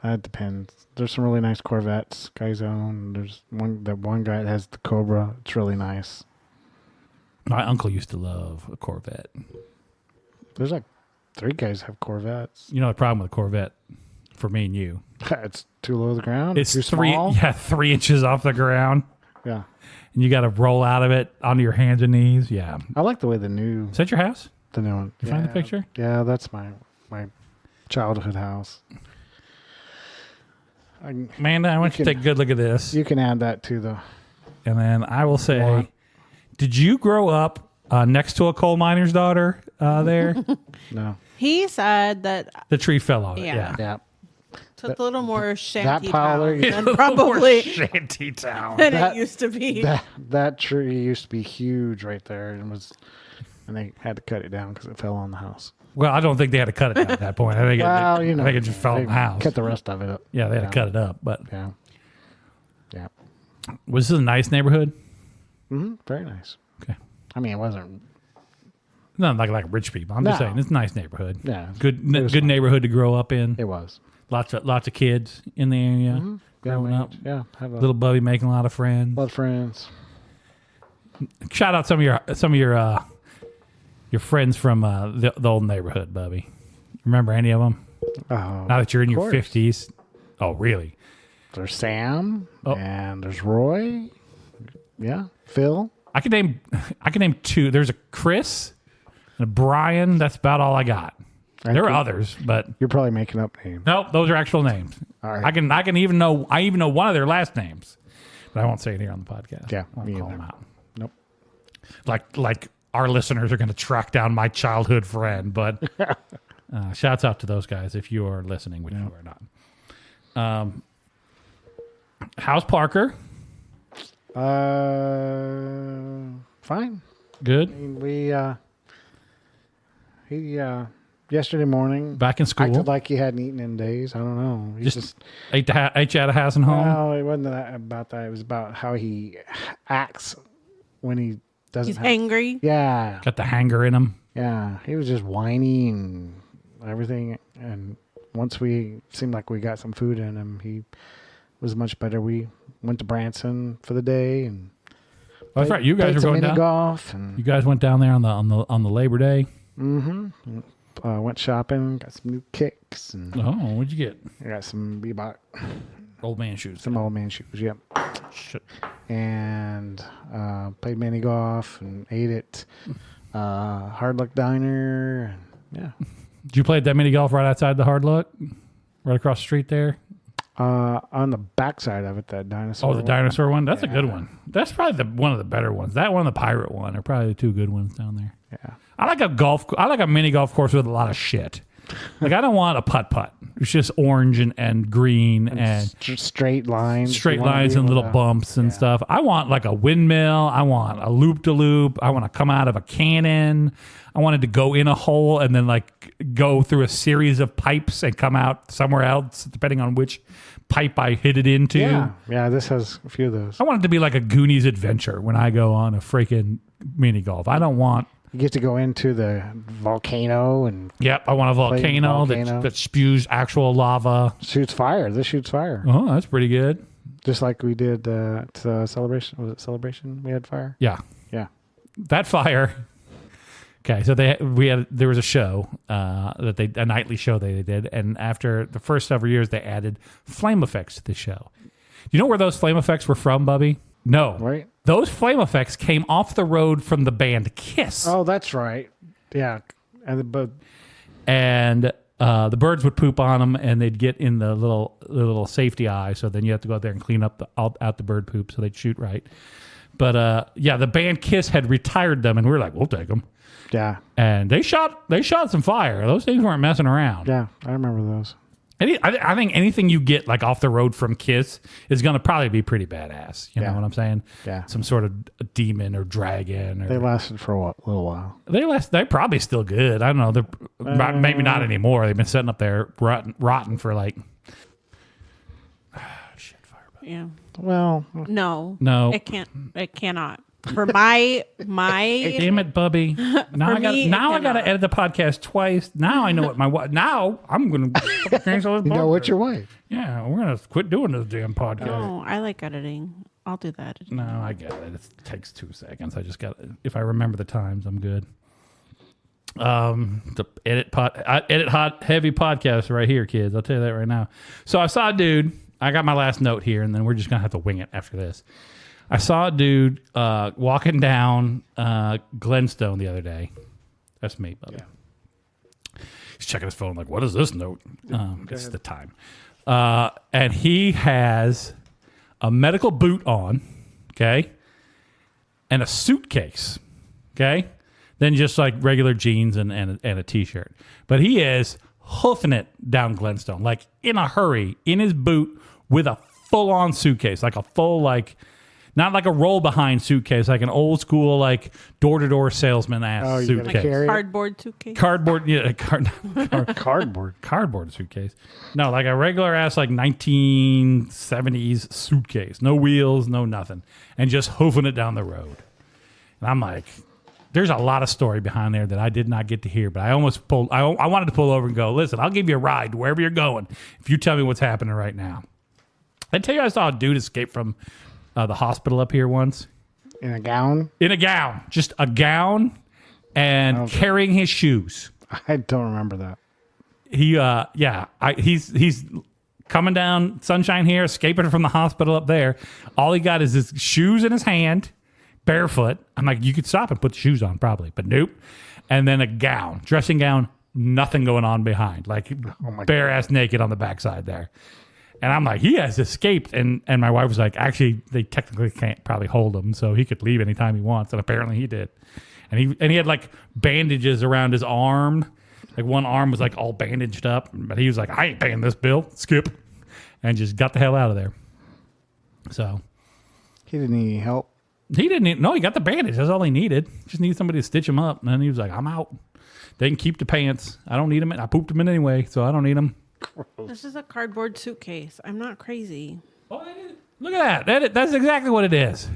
That depends. There's some really nice Corvettes guys own. There's one guy that has the Cobra. It's really nice. My uncle used to love a Corvette. There's like 3 guys have Corvettes. You know the problem with a Corvette for me and you? It's too low to the ground. It's too 3 small. 3 inches off the ground. Yeah. And you got to roll out of it onto your hands and knees. Yeah. I like the way the new Is that your house? one. You find the picture? Yeah, that's my childhood house. Amanda, I want you to take a good look at this. You can add that to the. And then I will say, did you grow up next to a coal miner's daughter there? No. He said that The tree fell on it. Yeah. Yeah. it's a little more shanty pile town there- than probably Shanty town. than it used to be. That tree used to be huge right there, and they had to cut it down because it fell on the house. Well, I don't think they had to cut it down at that point. I think it just fell on the house. Cut the rest of it up. Yeah, they had to cut it up. But Yeah. was this a nice neighborhood? Very nice. Okay. I mean, it wasn't. Not like rich people. I'm just No. saying it's a nice neighborhood. Yeah. Good It was good fine. neighborhood to grow up in. It was. Lots of kids in the area growing up. Yeah. Have a Little Bubby making a lot of friends. lot of friends. Shout out some of your friends from the old neighborhood, Bubby. Remember any of them? Oh, Now that you're in your course. 50s. Oh, really? there's Sam Oh. and there's Roy. Yeah. Phil. I can name 2. There's a Chris and a Brian. That's about all I got. There are others, but You're probably making up names. nope, those are actual names. All right. I even know one of their last names, but I won't say it here on the podcast. Yeah, I won't me call either. them out. Nope. Like our listeners are going to track down my childhood friend, but shouts out to those guys if you are listening, which you are not. How's Parker? Fine. Good. I mean, he yesterday morning Back in school. acted like he hadn't eaten in days. I don't know. He Just ate you out of house and home. no, it wasn't about that. It was about how he acts when he doesn't. He's have, angry. Yeah, Got the hanger in him. yeah. He was just whiny and everything. And once we seemed like we got some food in him, he was much better. We went to Branson for the day and Oh, that's right. You guys played were some going mini down. golf and You guys went down there on the Labor Day. went shopping. Got some new kicks and Oh, what'd you get? I got some Reebok, Old man shoes. some old man shoes. Yep. Shit. And played mini golf and ate at Hard Luck Diner. And, yeah. Did you play that mini golf right outside the Hard Luck? Right across the street there? On the backside of it, that dinosaur. Oh, the one. dinosaur one? That's a good one. That's probably one of the better ones. That one and the pirate one are probably the 2 good ones down there. Yeah. I like a mini golf course with a lot of shit. Like, I don't want a putt-putt. It's just orange and green and straight lines. Straight lines and little bumps and stuff. I want like a windmill. I want a loop-de-loop. I want to come out of a cannon. I wanted to go in a hole and then like go through a series of pipes and come out somewhere else, depending on which pipe I hit it into. Yeah, this has a few of those. I want it to be like a Goonies adventure when I go on a freaking mini golf. I don't want... You get to go into the volcano and... Yep, I want a volcano. That spews actual lava. Shoots fire. This shoots fire. Oh, that's pretty good. Just like we did at Celebration. Was it Celebration we had fire? Yeah. Yeah. That fire... Okay, so there was a show a nightly show they did, and after the first several years, they added flame effects to the show. You know where those flame effects were from, Bubby? No, right? Those flame effects came off the road from the band Kiss. Oh, that's right. Yeah, and the birds would poop on them, and they'd get in the little safety eye. So then you have to go out there and clean up out the bird poop so they'd shoot right. But the band Kiss had retired them, and we were like, we'll take them. Yeah, and they shot some fire. Those things weren't messing around. Yeah, I remember those. I think anything you get like off the road from Kiss is going to probably be pretty badass. You know what I'm saying? Yeah, some sort of demon or dragon. Or, they lasted for a little while. They're probably still good. I don't know. They're maybe not anymore. They've been sitting up there rotten for like. Shit, fire. Yeah. Well, no, it can't. It cannot. For my damn it, Bubby. Now I got to edit the podcast twice. Now I know what my wife. Now I'm going to cancel this podcast. You know what's your wife? Yeah, we're going to quit doing this damn podcast. Oh, I like editing. I'll do that. No, I get it. It takes 2 seconds. I just got. If I remember the times, I'm good. The edit hot heavy podcast right here, kids. I'll tell you that right now. So I saw a dude. I got my last note here, and then we're just gonna have to wing it after this. I saw a dude walking down Glenstone the other day. That's me, Bubby. Yeah. He's checking his phone like, what is this note? It's the time. And he has a medical boot on, okay, and a suitcase, okay, then just like regular jeans and a T-shirt. But he is hoofing it down Glenstone, like in a hurry, in his boot with a full-on suitcase, like a full, like, not like a roll-behind suitcase, like an old-school, like, door-to-door salesman-ass suitcase. Like cardboard suitcase? Cardboard, yeah. Cardboard suitcase. No, like a regular-ass, like, 1970s suitcase. No wheels, no nothing. And just hoofing it down the road. And I'm like, there's a lot of story behind there that I did not get to hear, but I almost pulled, I wanted to pull over and go, listen, I'll give you a ride wherever you're going if you tell me what's happening right now. I tell you, I saw a dude escape from the hospital up here once. In a gown? In a gown. Just a gown and carrying his shoes. I don't remember that. He's coming down Sunshine here, escaping from the hospital up there. All he got is his shoes in his hand, barefoot. I'm like, you could stop and put the shoes on probably, but nope. And then a gown, dressing gown, nothing going on behind. Like bare ass naked on the backside there. And I'm like, he has escaped. And my wife was like, actually, they technically can't probably hold him, so he could leave anytime he wants. And apparently he did. And he had like bandages around his arm. Like one arm was like all bandaged up. But he was like, I ain't paying this bill. Skip. And just got the hell out of there. So. He didn't need any help. He got the bandage. That's all he needed. Just needed somebody to stitch him up. And then he was like, I'm out. They can keep the pants. I don't need them. I pooped them in anyway, so I don't need them. This is a cardboard suitcase. I'm not crazy. Oh, look at that. That's exactly what it is.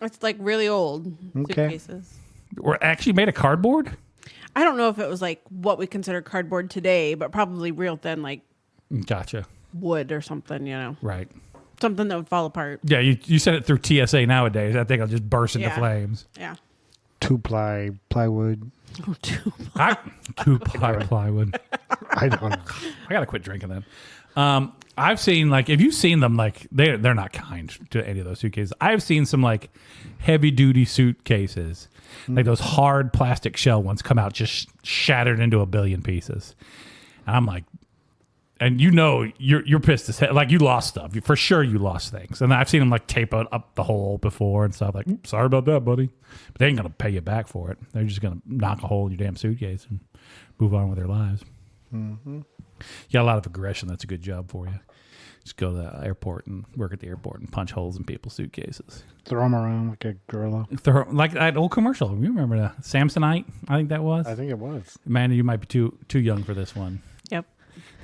It's like really old suitcases. We're actually made of cardboard? I don't know if it was like what we consider cardboard today, but probably real thin, like gotcha, wood or something, you know. Right. Something that would fall apart. Yeah, you send it through TSA nowadays. That thing will just burst into flames. Yeah. 2-ply plywood. Oh, 2-ply. 2-ply plywood. I don't know. I gotta quit drinking then. I've seen like, if you've seen them, like they're not kind to any of those suitcases. I've seen some like heavy duty suitcases, like those hard plastic shell ones, come out just shattered into a billion pieces. And I'm like, and you know you're pissed as hell. Like you lost stuff. For sure you lost things. And I've seen them like tape up the hole before and stuff. Like, sorry about that, buddy. But they ain't gonna pay you back for it. They're just gonna knock a hole in your damn suitcase and move on with their lives. Mm-hmm. You got a lot of aggression. That's a good job for you. Just go to the airport and work at the airport and punch holes in people's suitcases. Throw them around like a gorilla. Like that old commercial. You remember the Samsonite? I think that was. I think it was. Amanda, you might be too young for this one. Yep.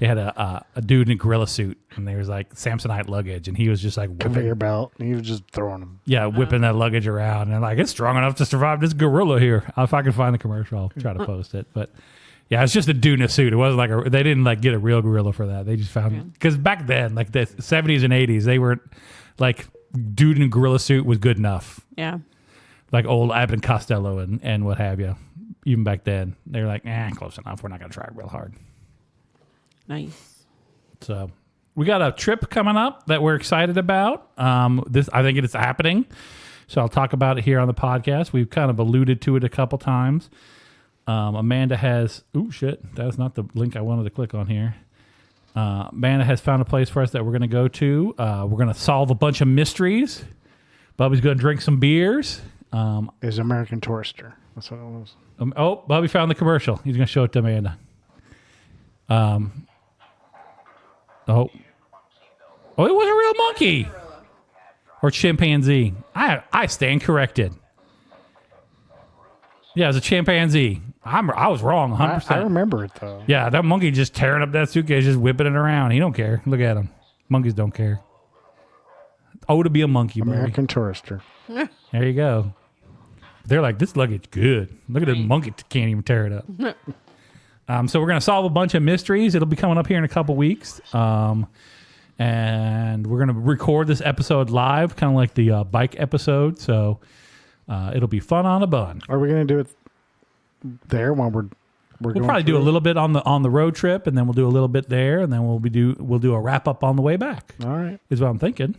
They had a dude in a gorilla suit, and there was like Samsonite luggage, and he was just like Conveyor belt. And he was just throwing them. Yeah, whipping that luggage around, and like, it's strong enough to survive this gorilla here. If I can find the commercial, I'll try to post it. But yeah, it's just a dude in a suit. It wasn't like they didn't like get a real gorilla for that. They just found because back then, like the 70s and 80s, they weren't like dude in a gorilla suit was good enough. Yeah. Like old Abbott and Costello and what have you. Even back then, they were like, close enough. We're not going to try real hard. Nice. So we got a trip coming up that we're excited about. I think it is happening. So I'll talk about it here on the podcast. We've kind of alluded to it a couple times. Amanda has, that's not the link I wanted to click on here. Amanda has found a place for us that we're going to go to. We're going to solve a bunch of mysteries. Bubby's going to drink some beers. Is American Tourister. That's what it was. Bubby found the commercial. He's going to show it to Amanda. It was a real monkey. Or chimpanzee. I stand corrected. Yeah, it was a chimpanzee. I was wrong 100%. I remember it, though. Yeah, that monkey just tearing up that suitcase, just whipping it around. He don't care. Look at him. Monkeys don't care. Oh, to be a monkey. American Tourister. There you go. They're like, this luggage good. Look at this monkey can't even tear it up. So we're going to solve a bunch of mysteries. It'll be coming up here in a couple weeks. And we're going to record this episode live, kind of like the bike episode. So it'll be fun on a bun. Are we going to do it there while we'll probably do a little bit on the road trip, and then we'll do a little bit there, and then we'll do a wrap up on the way back. All right. Is what I'm thinking.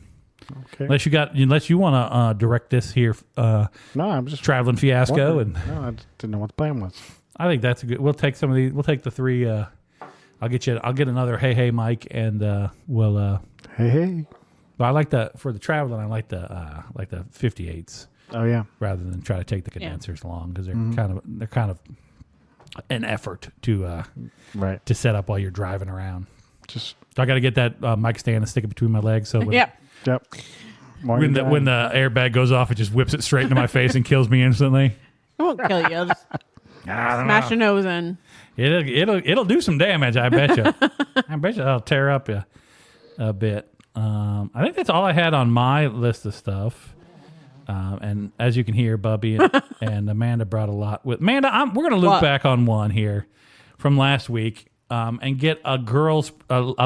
Okay. Unless you want to direct this here. No, I'm just traveling fiasco, wondering. No, I just didn't know what the plan was. I think that's a good. We'll take some of these. We'll take the three. I'll get another hey Mike, and we'll. Hey. But I like for the traveling. I like the 58s. Oh yeah. Rather than try to take the condensers along, because they're kind of an effort to to set up while you're driving around. Just so I got to get that mic stand and stick it between my legs. So Yep. When the airbag goes off, it just whips it straight into my face and kills me instantly. It won't kill you. Just smash your nose in. It'll do some damage. I bet you. I bet you it'll tear up you a bit. I think that's all I had on my list of stuff. And as you can hear, Bubby and Amanda brought a lot with. Amanda, we're going to loop back on one here from last week and get a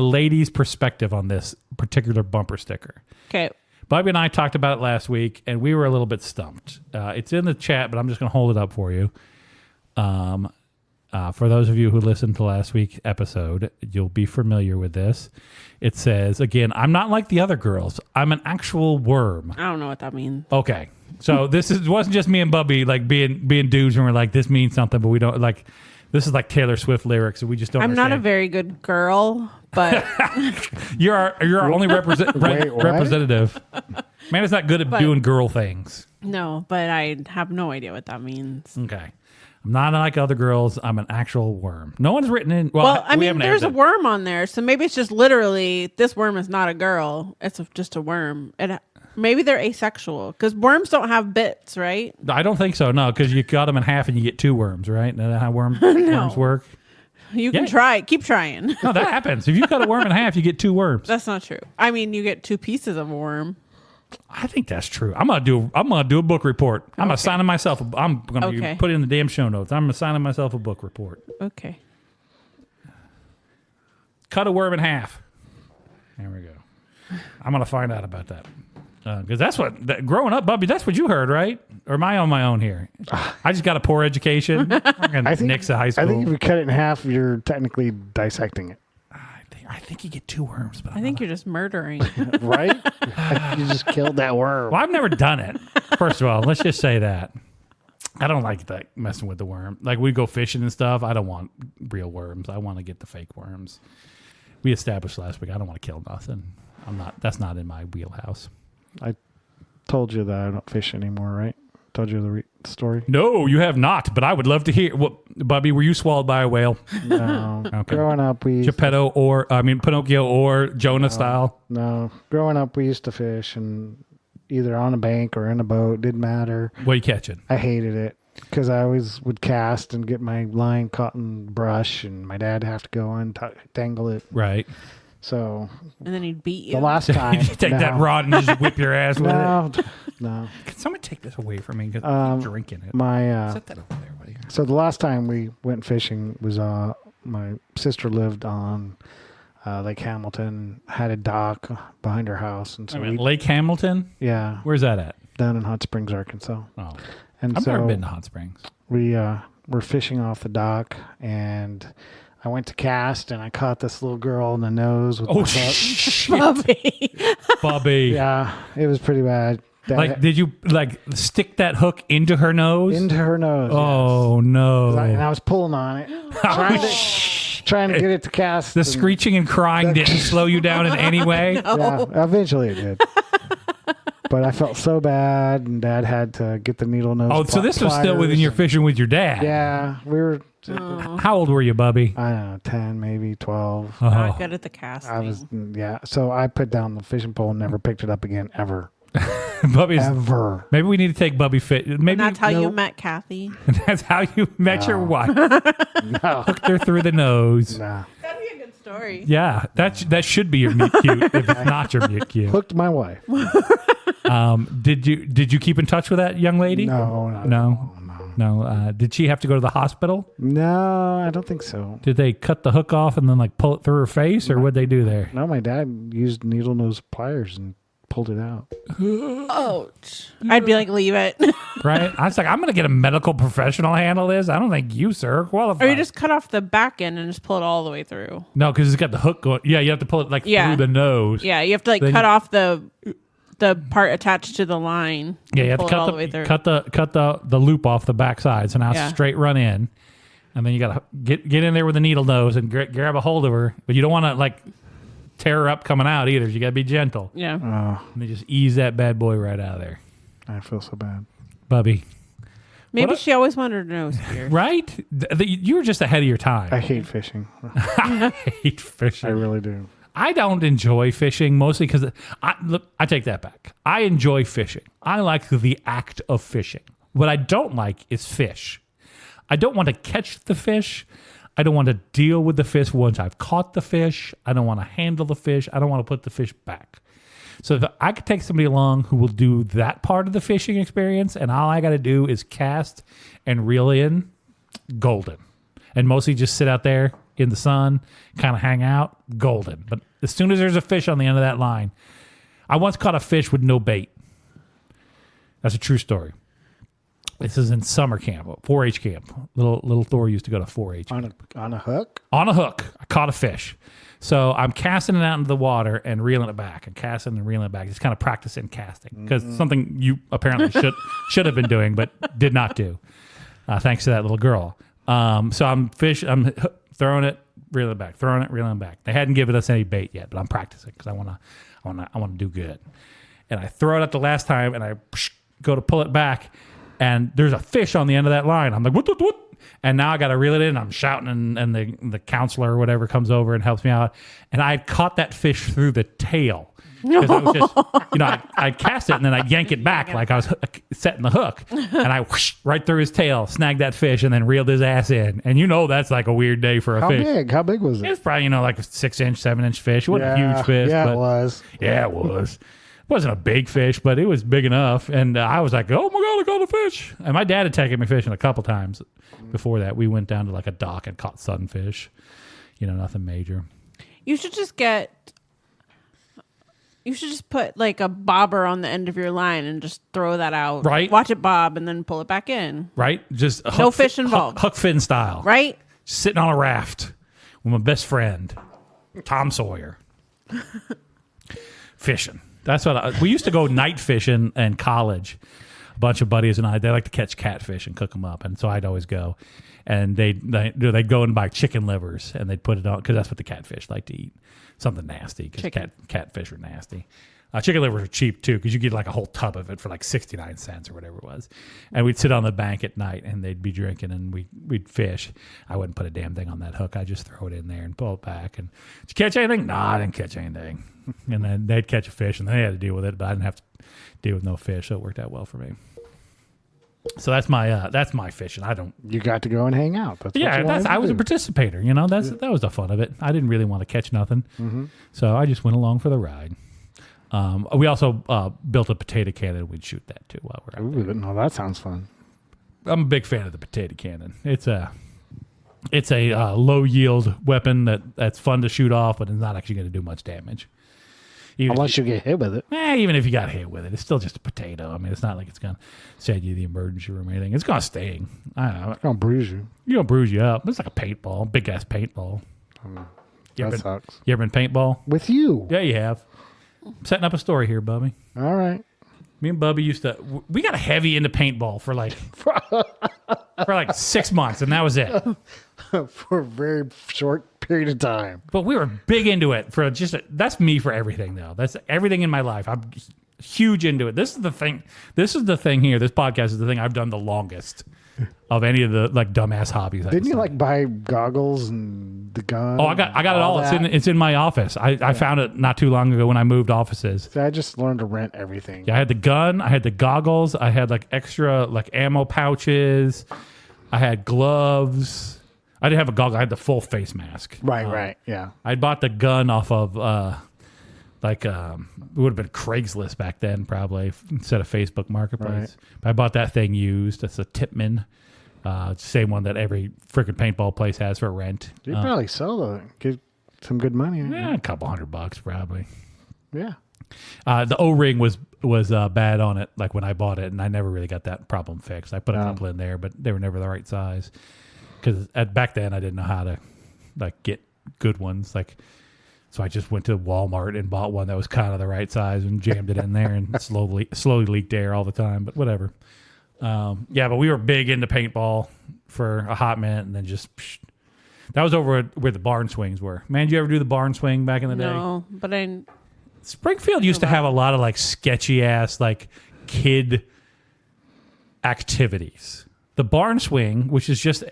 lady's perspective on this particular bumper sticker. Okay. Bubby and I talked about it last week, and we were a little bit stumped. It's in the chat, but I'm just going to hold it up for you. For those of you who listened to last week's episode, you'll be familiar with this. It says, again, I'm not like the other girls. I'm an actual worm. I don't know what that means. Okay. So wasn't just me and Bubby like being dudes and we're like, this means something, but we don't like, this is like Taylor Swift lyrics and we just don't understand. Not a very good girl, but you're our only representative. Man, it's not good at doing girl things. No, but I have no idea what that means. Okay. I'm not like other girls. I'm an actual worm. No one's written in. Well, I mean, there's a worm on there, so maybe it's just literally this worm is not a girl. It's just a worm. And maybe they're asexual because worms don't have bits, right? I don't think so. No, because you cut them in half and you get two worms, right? Isn't that how worms work? You can try. Keep trying. No, that happens. If you cut a worm in half, you get two worms. That's not true. I mean, you get two pieces of a worm. I think that's true. I'm gonna do a book report. I'm assigning myself. I'm gonna put it in the damn show notes. I'm assigning myself a book report. Okay. Cut a worm in half. There we go. I'm gonna find out about that because that's what growing up, Bubby. That's what you heard, right? Or am I on my own here? I just got a poor education. I think next to high school. I think if you cut it in half, you're technically dissecting it. I think you get two worms, but I think you're just murdering. Right? You just killed that worm. Well, I've never done it. First of all, let's just say that. I don't like that messing with the worm. Like we go fishing and stuff. I don't want real worms. I want to get the fake worms. We established last week I don't want to kill nothing. That's not in my wheelhouse. I told you that I don't fish anymore, right? told you the story? No, you have not, but I would love to hear. Well, Bubby, were you swallowed by a whale? No. Okay. Growing up, Geppetto Pinocchio or Jonah style? No. Growing up, we used to fish and either on a bank or in a boat. Didn't matter. What are you catching? I hated it because I always would cast and get my line caught in brush, and my dad would have to go and tangle it. Right. So. And then he'd beat you. The last time. You take that rod and just whip your ass with it. No. Can someone take this away from me? Because I'm drinking it. Set that over there, buddy. So the last time we went fishing was my sister lived on Lake Hamilton, had a dock behind her house, and so Lake Hamilton. Yeah. Where's that at? Down in Hot Springs, Arkansas. Oh, and I've never been to Hot Springs. We were fishing off the dock, and I went to cast, and I caught this little girl in the nose with my hook. Bubby. Bubby. Yeah, it was pretty bad. Did you stick that hook into her nose? Into her nose. Oh, yes. no. And I was pulling on it, trying to get it to cast. The screeching and crying didn't slow you down in any way? No. Yeah, eventually it did. But I felt so bad, and Dad had to get the needle nose. Oh, so this was still within your fishing with your dad? Yeah, we were. How old were you, Bubby? I don't know, 10, maybe 12. Not good at the casting. I was, So I put down the fishing pole and never picked it up again, ever. Bubby's, ever. Maybe we need to take Bubby fit. Maybe and that's how you met Kathy. That's how you met your wife. No. Hooked her through the nose. Nah. That'd be a good story. Yeah, that should be your meet cute if it's not your meet cute. Hooked my wife. Did you keep in touch with that young lady? No. Did she have to go to the hospital? No, I don't think so. Did they cut the hook off and then pull it through her face, or what'd they do there? No, my dad used needle nose pliers and pulled it out. Ouch. I'd be like, leave it. Right? I was like, I'm going to get a medical professional handle this. I don't think you, sir, are qualified. Or you just cut off the back end and just pull it all the way through. No, because it's got the hook going. Yeah, you have to pull it through the nose. Yeah, you have to cut off the part attached to the line. Yeah, you have pull to it all the way through. cut the loop off the backside, so now it's straight run in, and then you got to get in there with the needle nose and grab a hold of her, but you don't want to tear her up coming out either. You got to be gentle. Yeah. And they just ease that bad boy right out of there. I feel so bad. Bubby. Maybe she always wanted her nose pierced. Right? You were just ahead of your time. I hate fishing. I hate fishing. I really do. I don't enjoy fishing mostly because I take that back. I enjoy fishing. I like the act of fishing. What I don't like is fish. I don't want to catch the fish. I don't want to deal with the fish once I've caught the fish. I don't want to handle the fish. I don't want to put the fish back. So if I could take somebody along who will do that part of the fishing experience, and all I got to do is cast and reel in, golden. And mostly just sit out there in the sun, kind of hang out, golden. But as soon as there's a fish on the end of that line, I once caught a fish with no bait. That's a true story. This is in summer camp, 4-H camp. Little Thor used to go to 4-H. On a hook? On a hook. I caught a fish. So I'm casting it out into the water and reeling it back, and casting and reeling it back. Just kind of practicing casting, because something you apparently should have been doing, but did not do. Thanks to that little girl. So I'm throwing it, reeling it back, throwing it, reeling it back. They hadn't given us any bait yet, but I'm practicing because I want to do good. And I throw it up the last time, and I go to pull it back, and there's a fish on the end of that line. I'm like, what? And now I got to reel it in. I'm shouting, and the counselor or whatever comes over and helps me out. And I caught that fish through the tail. Because I was just, I'd cast it and then I'd yank it back like I was setting the hook. And I whoosh right through his tail, snagged that fish, and then reeled his ass in. And that's like a weird day for a fish. How big was it? It was probably, like a 6-inch, 7-inch fish. It wasn't a huge fish. Yeah, but it was. Yeah, it was. It wasn't a big fish, but it was big enough. And I was like, oh my God, I caught a fish. And my dad had taken me fishing a couple times before that. We went down to a dock and caught sunfish. Nothing major. You should just put a bobber on the end of your line and just throw that out. Right. Watch it bob and then pull it back in. Right. Just no fish involved. Hook fin style. Right. Sitting on a raft with my best friend, Tom Sawyer. Fishing. That's what we used to go night fishing in college. A bunch of buddies and they like to catch catfish and cook them up, and so I'd always go. And they'd go and buy chicken livers, and they'd put it on because that's what the catfish like to eat. Something nasty because catfish are nasty. Chicken livers are cheap too because you get like a whole tub of it for like 69 cents or whatever it was. And we'd sit on the bank at night and they'd be drinking and we'd fish. I wouldn't put a damn thing on that hook. I'd just throw it in there and pull it back. And did you catch anything? No, I didn't catch anything. And then they'd catch a fish and they had to deal with it, but I didn't have to deal with no fish, so it worked out well for me. So that's my fishing. You got to go and hang out. That's I was a participator. You know, that was the fun of it. I didn't really want to catch nothing, so I just went along for the ride. We also built a potato cannon. We'd shoot that too while we're out there. No, that sounds fun. I'm a big fan of the potato cannon. It's a low yield weapon that's fun to shoot off, but it's not actually going to do much damage. Unless you get hit with it. Even if you got hit with it, it's still just a potato. I mean, it's not like it's going to send you to the emergency room or anything. It's going to sting. I don't know. It's going to bruise you. You're going to bruise you up. It's like a paintball, big ass paintball. That sucks. You ever been paintball? With you? Yeah, you have. I'm setting up a story here, Bubby. All right. Me and Bubby we got heavy into paintball for like 6 months, and that was it. For a very short period of time. But we were big into it that's me for everything though. That's everything in my life. I'm huge into it. This is the thing here. This podcast is the thing I've done the longest of any of the like dumbass hobbies. Didn't you like buy goggles and the gun? Oh, I got it all. It's in my office. I found it not too long ago when I moved offices. See, I just learned to rent everything. Yeah, I had the gun, I had the goggles, I had like extra like ammo pouches, I had gloves. I didn't have a goggle. I had the full face mask. Right. Yeah. I bought the gun off of it would have been Craigslist back then probably instead of Facebook Marketplace. Right. But I bought that thing used. That's a Tipman. Same one that every freaking paintball place has for rent. You probably sell get some good money. Yeah, a couple $100 probably. Yeah. The O-ring was bad on it like when I bought it, and I never really got that problem fixed. I put a couple in there, but they were never the right size. Because back then I didn't know how to like get good ones. So I just went to Walmart and bought one that was kind of the right size and jammed it in there and slowly leaked air all the time. But whatever. But we were big into paintball for a hot minute, and then that was over where the barn swings were. Man, did you ever do the barn swing back in the day? No, but Springfield used to have a lot of like sketchy ass like kid activities. The barn swing, which is just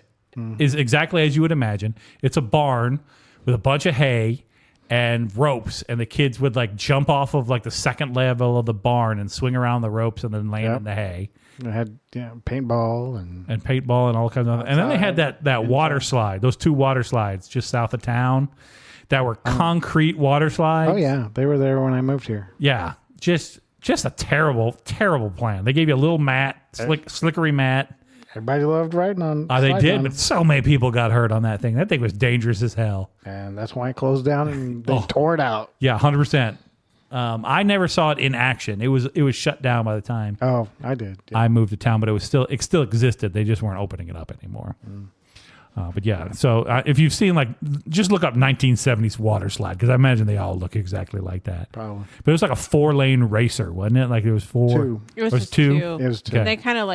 is exactly as you would imagine. It's a barn with a bunch of hay and ropes, and the kids would like jump off of like the second level of the barn and swing around the ropes and then land in the hay. They had paintball and paintball and all kinds of. And then they had that water slide. Those 2 water slides just south of town that were concrete water slides. Oh yeah, they were there when I moved here. Yeah, just a terrible plan. They gave you a little mat, slickery mat. Everybody loved riding on. They did, but so many people got hurt on that thing. That thing was dangerous as hell. And that's why it closed down and they tore it out. Yeah, 100%. I never saw it in action. It was shut down by the time. Oh, I did. Yeah. I moved to town, but it still existed. They just weren't opening it up anymore. But yeah, so if you've seen just look up 1970s water slide because I imagine they all look exactly like that. Probably. But it was like a 4-lane racer, wasn't it? Like it was 4. 2. It was just 2. It was 2. Okay. They kind of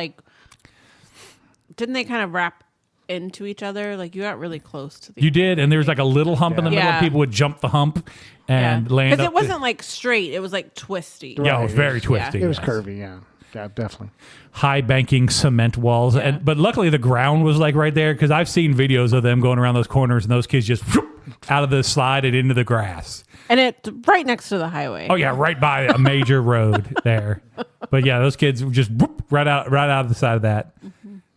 didn't they kind of wrap into each other? Like you got really close to the. You did, and there was like a little hump in the middle. Yeah. People would jump the hump and land. Because it wasn't like straight; it was like twisty. Yeah, it was very twisty. It was curvy. Yeah, definitely. High banking cement walls, but luckily the ground was like right there because I've seen videos of them going around those corners and those kids just out of the slide and into the grass. And it's right next to the highway. Oh yeah, right by a major road there. But yeah, those kids were just right out of the side of that.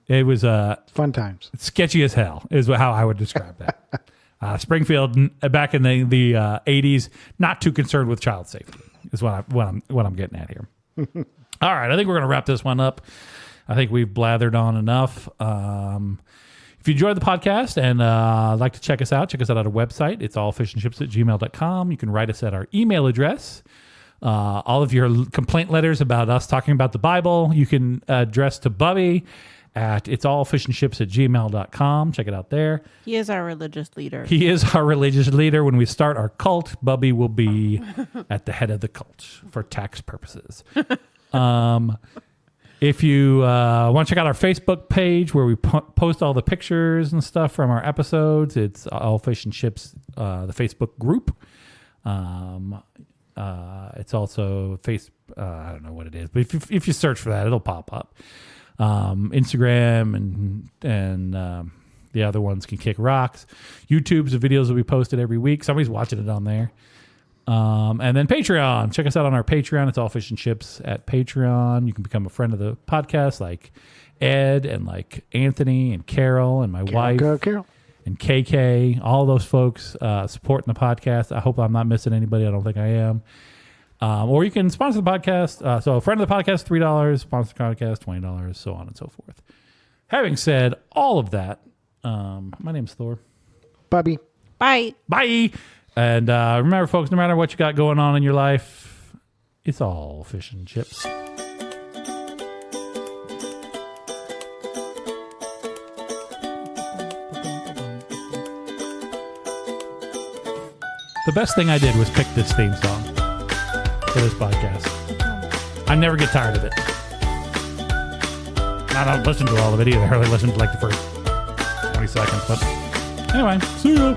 It was fun times. Sketchy as hell is how I would describe that. Springfield back in the 80s, not too concerned with child safety is what I'm getting at here. All right, I think we're going to wrap this one up. I think we've blathered on enough. If you enjoyed the podcast and like to check us out on our website. It's allfishandships@gmail.com. You can write us at our email address. All of your complaint letters about us talking about the Bible, you can address to Bubby at itsallfishandships@gmail.com. Check it out there. He is our religious leader. He is our religious leader. When we start our cult, Bubby will be at the head of the cult for tax purposes. If you want to check out our Facebook page where we post all the pictures and stuff from our episodes, it's All Fish and Chips, the Facebook group. It's also I don't know what it is, but if you search for that, it'll pop up. Instagram and the other ones can kick rocks. YouTube's the videos will be posted every week. Somebody's watching it on there. And then Patreon. Check us out on our Patreon. It's all Fish and Chips at Patreon. You can become a friend of the podcast, like Ed and like Anthony and Carol and my wife. Carol. And KK, all those folks supporting the podcast. I hope I'm not missing anybody. I don't think I am. Or you can sponsor the podcast. So a friend of the podcast, $3. Sponsor the podcast, $20, so on and so forth. Having said all of that, my name's Thor. Bubby. Bye. Bye. And remember, folks, no matter what you got going on in your life, it's all fish and chips. The best thing I did was pick this theme song for this podcast. I never get tired of it. I don't listen to all of it either. I only listen to like the first 20 seconds. But anyway, see ya.